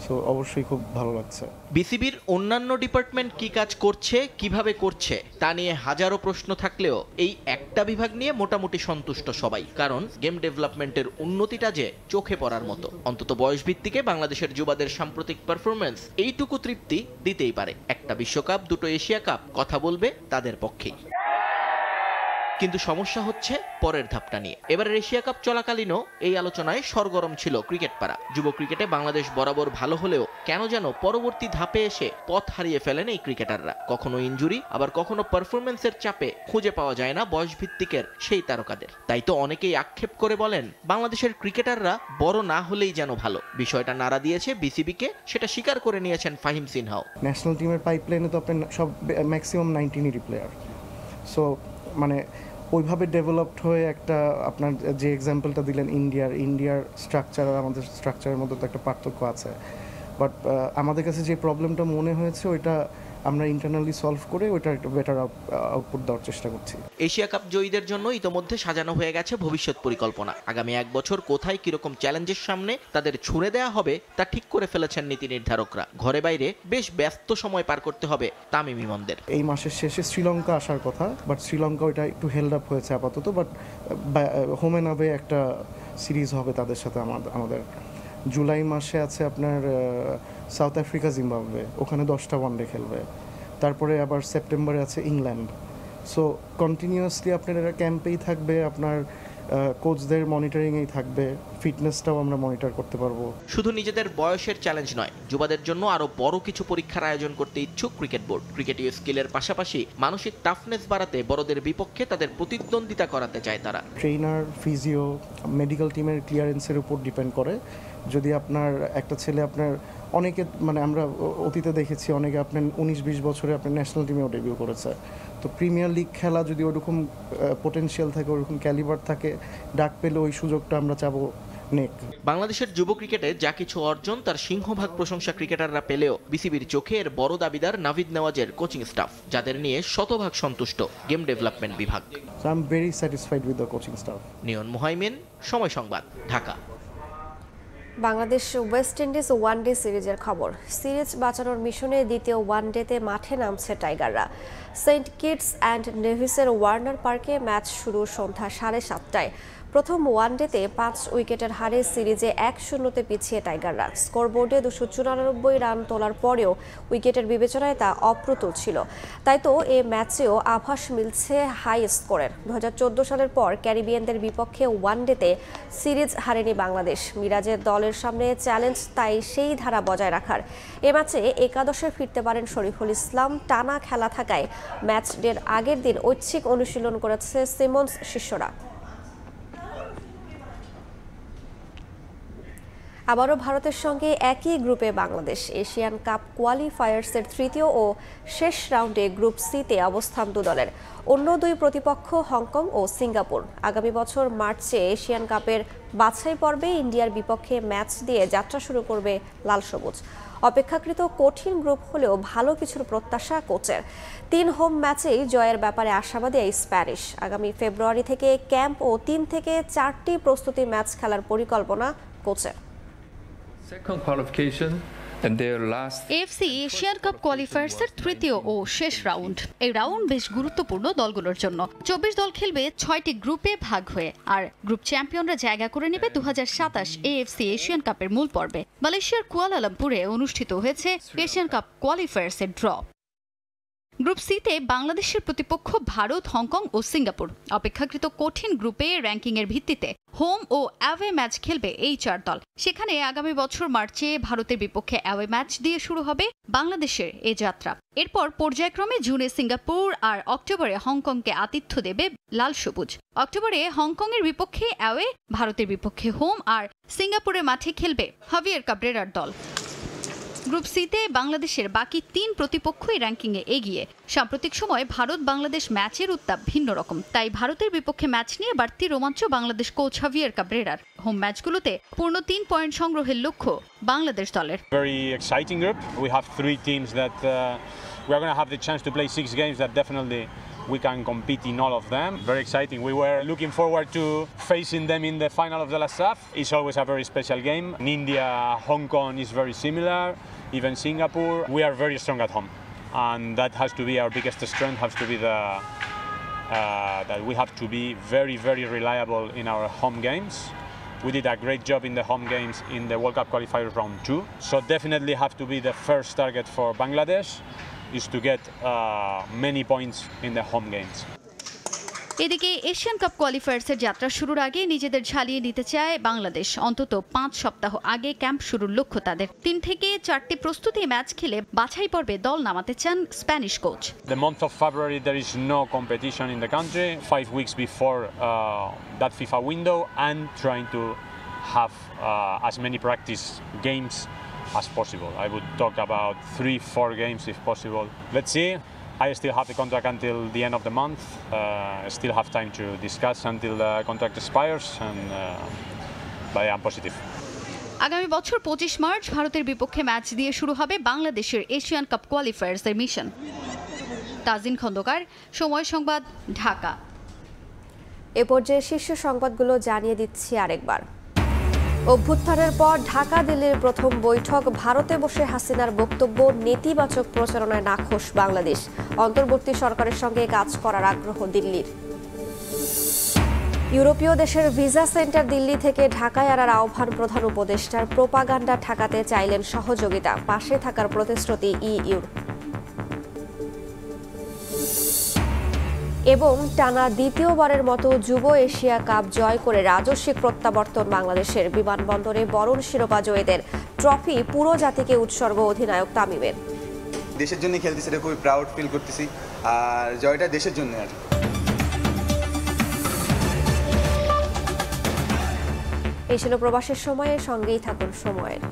সো অবশ্যই খুব ভালো লাগছে। বিসিবির অন্যান্য ডিপার্টমেন্ট কি কাজ করছে, কিভাবে করছে তা নিয়ে হাজারো প্রশ্ন থাকলেও এই একটা বিভাগ নিয়ে মোটামুটি সন্তুষ্ট সবাই, কারণ গেম ডেভেলপমেন্টের উন্নতিটা যে চোখে পড়ার মতো। অন্তত বয়স ভিত্তিকে বাংলাদেশের যুবাদের সাম্প্রতিক পারফরমেন্স এইটুকু তৃপ্তি দিতেই পারে। একটা বিশ্বকাপ, দুটো এশিয়া কাপ কথা বলবে তাদের পক্ষেই। কিন্তু সমস্যা হচ্ছে পরের ধাপটা নিয়ে। এবারের এশিয়া কাপ চলাকালীনও এই আলোচনায় সরগরম ছিল ক্রিকেট পাড়া। যুব ক্রিকেটে বাংলাদেশ বরাবর ভালো হলেও কেন যেন পরবর্তী ধাপে এসে পথ হারিয়ে ফেলেন এই ক্রিকেটাররা। কখনো ইনজুরি, আবার কখনো পারফরমেন্সের চাপে খুঁজে পাওয়া যায় না বয়স ভিত্তিকের সেই তারকাদের। তাই তো অনেকেই আক্ষেপ করে বলেন, বাংলাদেশের ক্রিকেটাররা বড় না হলেই যেন ভালো। বিষয়টা নাড়া দিয়েছে বিসিবিকে, সেটা স্বীকার করে নিয়েছেন ফাহিম সিনহাও। ন্যাশনাল টিমের পাইপলাইনে তো আপনার সব ম্যাক্সিমাম 19 প্লেয়ার, সো মানে ওইভাবে ডেভেলপড হয়ে একটা আপনার যে এক্সাম্পলটা দিলেন ইন্ডিয়ার স্ট্রাকচার আর আমাদের স্ট্রাকচারের মধ্যে তো একটা পার্থক্য আছে। বাট আমাদের কাছে যে প্রবলেমটা মনে হয়েছে ওইটা আমরা ইন্টারনালি সলভ করে ওইটা একটা বেটার আউটপুট দেওয়ার চেষ্টা করছি। এশিয়া কাপ জয়ীদের জন্য ইতোমধ্যে সাজানো হয়ে গেছে ভবিষ্যৎ পরিকল্পনা। আগামী এক বছর কোথায় কিরকম চ্যালেঞ্জের সামনে তাদের ছুড়ে দেওয়া হবে তা ঠিক করে ফেলেছেন নীতি নির্ধারকরা। ঘরে বাইরে বেশ ব্যস্ত সময় পার করতে হবে তামিম ইমনদের। এই মাসের শেষে শ্রীলঙ্কা আসার কথা, বাট শ্রীলঙ্কা ওইটা একটু হেল্ড আপ হয়েছে আপাতত। বাট হোম এন্ড অ্যাওয়ে একটা সিরিজ হবে তাদের সাথে আমাদের। জুলাই মাসে আছে আপনার সাউথ আফ্রিকা, জিম্বাবুয়ে, ওখানে 10টা ওয়ানডে খেলবে। তারপরে আবার সেপ্টেম্বরে আছে ইংল্যান্ড। সো কন্টিনিউয়াসলি আপনার এরা ক্যাম্পেই থাকবে, আপনার কোচদের মনিটরিংয়েই থাকবে, ফিটনেসটাও আমরা মনিটর করতে পারবো। শুধু নিজেদের বয়সের চ্যালেঞ্জ নয়, যুবাদের জন্য আরো বড় কিছু পরীক্ষার আয়োজন করতে ইচ্ছুক ক্রিকেট বোর্ড। ক্রিকেটীয় স্কিলের পাশাপাশি মানসিক টাফনেস বাড়াতে বড়দের বিপক্ষে তাদের প্রতিদ্বন্দ্বিতা করাতে চায় তারা। ট্রেনার, ফিজিও, মেডিকেল টিমের ক্লিয়ারেন্সের উপর ডিপেন্ড করে। যদি আপনার একটা ছেলে আপনার অনেকে মানে আমরা অতীতে দেখেছি অনেকে আপনার 19-20 বছরে আপনার ন্যাশনাল টিমেও ডেবিউ করেছে। তো প্রিমিয়ার লিগ খেলা যদি ওরকম পোটেনশিয়াল থাকে, ওরকম ক্যালিবার থাকে, ডাক পেলে ওই সুযোগটা আমরা চাবো নেক। বাংলাদেশের যুব ক্রিকেটে যা কিছু অর্জন তার সিংহভাগ প্রশংসা ক্রিকেটাররা পেলেও বিসিবির চোখে এর বড় দাবিদার নাভিদ নেওয়াজের কোচিং স্টাফ, যাদের নিয়ে শতভাগ সন্তুষ্ট গেম ডেভেলপমেন্ট বিভাগ। So I am very satisfied with the coaching staff. Neon Muhaimin, সময় Sangbad, Dhaka. Bangladesh West Indies one day সিরিজের খবর। সিরিজ বাঁচানোর মিশনে দ্বিতীয় ওয়ানডেতে মাঠে নামছে টাইগাররা। সেন্ট কিটস অ্যান্ড নেভিসের ওয়ার্নার পার্কে ম্যাচ শুরু সন্ধ্যা 7:30টায়। প্রথম ওয়ানডেতে 5 উইকেটের হারে সিরিজে 1-0 পিছিয়ে টাইগাররা। স্কোরবোর্ডে 294 রান তোলার পরেও উইকেটের বিবেচনায় তা অপ্রতুল ছিল। তাই তো এ ম্যাচেও আভাস মিলছে হাই স্কোরের। 2014 সালের পর ক্যারিবিয়ানদের বিপক্ষে ওয়ানডেতে সিরিজ হারেনি বাংলাদেশ। মিরাজের দলের সামনে চ্যালেঞ্জ তাই সেই ধারা বজায় রাখার। এ ম্যাচে একাদশে ফিরতে পারেন শরীফুল ইসলাম। টানা খেলা থাকায় ম্যাচ ডের আগের দিন ঐচ্ছিক অনুশীলন করেছে সিমন্স শিষ্যরা। আবারও ভারতের সঙ্গে একই গ্রুপে বাংলাদেশ। এশিয়ান কাপ কোয়ালিফায়ার্সের তৃতীয় ও শেষ রাউন্ডে গ্রুপ সিতে অবস্থান দলের। অন্য দুই প্রতিপক্ষ হংকং ও সিঙ্গাপুর। আগামী বছর মার্চে এশিয়ান কাপের বাছাই পর্বে ইন্ডিয়ার বিপক্ষে ম্যাচ দিয়ে যাত্রা শুরু করবে লাল সবুজ। অপেক্ষাকৃত কঠিন গ্রুপ হলেও ভালো কিছুর প্রত্যাশা কোচের। 3 হোম ম্যাচেই জয়ের ব্যাপারে আশাবাদী এই স্প্যানিশ। আগামী ফেব্রুয়ারি থেকে ক্যাম্প ও 3 থেকে 4টি প্রস্তুতি ম্যাচ খেলার পরিকল্পনা কোচের। এএফসি এশিয়ান কাপ কোয়ালিফায়ার্সের তৃতীয় ও শেষ রাউন্ড। এই রাউন্ড বেশ গুরুত্বপূর্ণ দলগুলোর জন্য। 24 দল খেলবে 6টি গ্রুপে ভাগ হয়ে, আর গ্রুপ চ্যাম্পিয়নরা জায়গা করে নেবে 2027 এএফসি এশিয়ান কাপের মূল পর্বে। মালয়েশিয়ার কুয়ালালামপুরে অনুষ্ঠিত হয়েছে এশিয়ান কাপ কোয়ালিফায়ার্সের ড্র। গ্রুপ সিতে বাংলাদেশের প্রতিপক্ষ ভারত, হংকং ও সিঙ্গাপুর। অপেক্ষাকৃত কঠিন গ্রুপে র্যাঙ্কিংয়ের ভিত্তিতে হোম ও অ্যাওয়ে ম্যাচ খেলবে এই 4 দল। সেখানে আগামী বছর মার্চে ভারতের বিপক্ষে অ্যাওয়ে ম্যাচ দিয়ে শুরু হবে বাংলাদেশের এই যাত্রা। এরপর পর্যায়ক্রমে জুনে সিঙ্গাপুর আর অক্টোবরে হংকংকে আতিথ্য দেবে লাল সবুজ। অক্টোবরে হংকংয়ের বিপক্ষে অ্যাওয়ে, ভারতের বিপক্ষে হোম আর সিঙ্গাপুরের মাঠে খেলবে হাভিয়ের কাবরেরার দল। গ্রুপ সিতে বাংলাদেশের বাকি 3 প্রতিপক্ষই র্যাঙ্কিংয়ে এগিয়ে। সাম্প্রতিক সময়ে ভারত বাংলাদেশ ম্যাচের উত্তাপ ভিন্ন রকম। তাই ভারতের বিপক্ষে ম্যাচ নিয়ে বাড়তি রোমাঞ্চ বাংলাদেশ কোচ হাভিয়ের কাবরেরার। হোম ম্যাচগুলোতে পূর্ণ 3 পয়েন্ট সংগ্রহের লক্ষ্য বাংলাদেশ দলের। Very exciting group. We have 3 teams that we are going to have the chance to play 6 games that definitely we can compete in all of them. Very exciting. We were looking forward to facing them in the final of the last half. It's always a very special game. In India, Hong Kong is very similar, even Singapore. We are very strong at home, and that has to be our biggest strength, has to be that we have to be very, very reliable in our home games. We did a great job in the home games in the World Cup qualifiers round 2. So definitely have to be the first target for Bangladesh is to get many points in the home games. এদিকে Asian cup কোয়ালিফায়ার্সের যাত্রা শুরুর আগে নিজেদের ঝালিয়ে নিতে চায় বাংলাদেশ। অন্তত 5 সপ্তাহ আগে ক্যাম্প শুরুর লক্ষ্য তাদের। 3 থেকে 4টি প্রস্তুতি ম্যাচ খেলে বাছাই পর্বে দল নামাতে চান Spanish coach. The month of February there is no competition in the country, 5 weeks before that FIFA window, and trying to have as many practice games as possible. I would talk about 3-4 games if possible. Let's see. I still have the contract until the end of the month. I still have time to discuss until the contract expires, but I'm positive. আগামী বছর 25 March ভারতের বিপক্ষে match দিয়ে শুরু হবে বাংলাদেশের Asian cup কোয়ালিফায়ার্সের মিশন। তাজিন খন্দকার, সময় সংবাদ, ঢাকা। এ পর্যায়ে শীর্ষ সংবাদগুলো জানিয়ে দিচ্ছি আরেকবার। অভ্যুত্থানের পর ঢাকা দিল্লির প্রথম বৈঠক, ভারতে বসে হাসিনার বক্তব্য, নেতিবাচক প্রচারণায় নাখোশ বাংলাদেশ, অন্তর্বর্তী সরকারের সঙ্গে কাজ করার আগ্রহ দিল্লির। ইউরোপীয় দেশের ভিসা সেন্টার দিল্লি থেকে ঢাকায় আনার আহ্বান প্রধান উপদেষ্টার, প্রোপাগান্ডা ঠেকাতে চাইলেন সহযোগিতা, পাশে থাকার প্রতিশ্রুতি ইইউর। এবং টানা দ্বিতীয়বারের মতো যুব এশিয়া কাপ জয় করে রাজস্বিক প্রত্যাবর্তন বাংলাদেশের, বিমানবন্দরে বরণ শিরোপা জয়ীদের, ট্রফি পুরো জাতিকে উৎসর্গ অধিনায়ক তামিমের। দেশের জন্য খেলতেছি, এটা খুবই প্রাউড ফিল করতেছি, আর জয়টা দেশের জন্য। আর এই ছিল প্রবাসের সময়ের সঙ্গেই থাকুন সময়ের।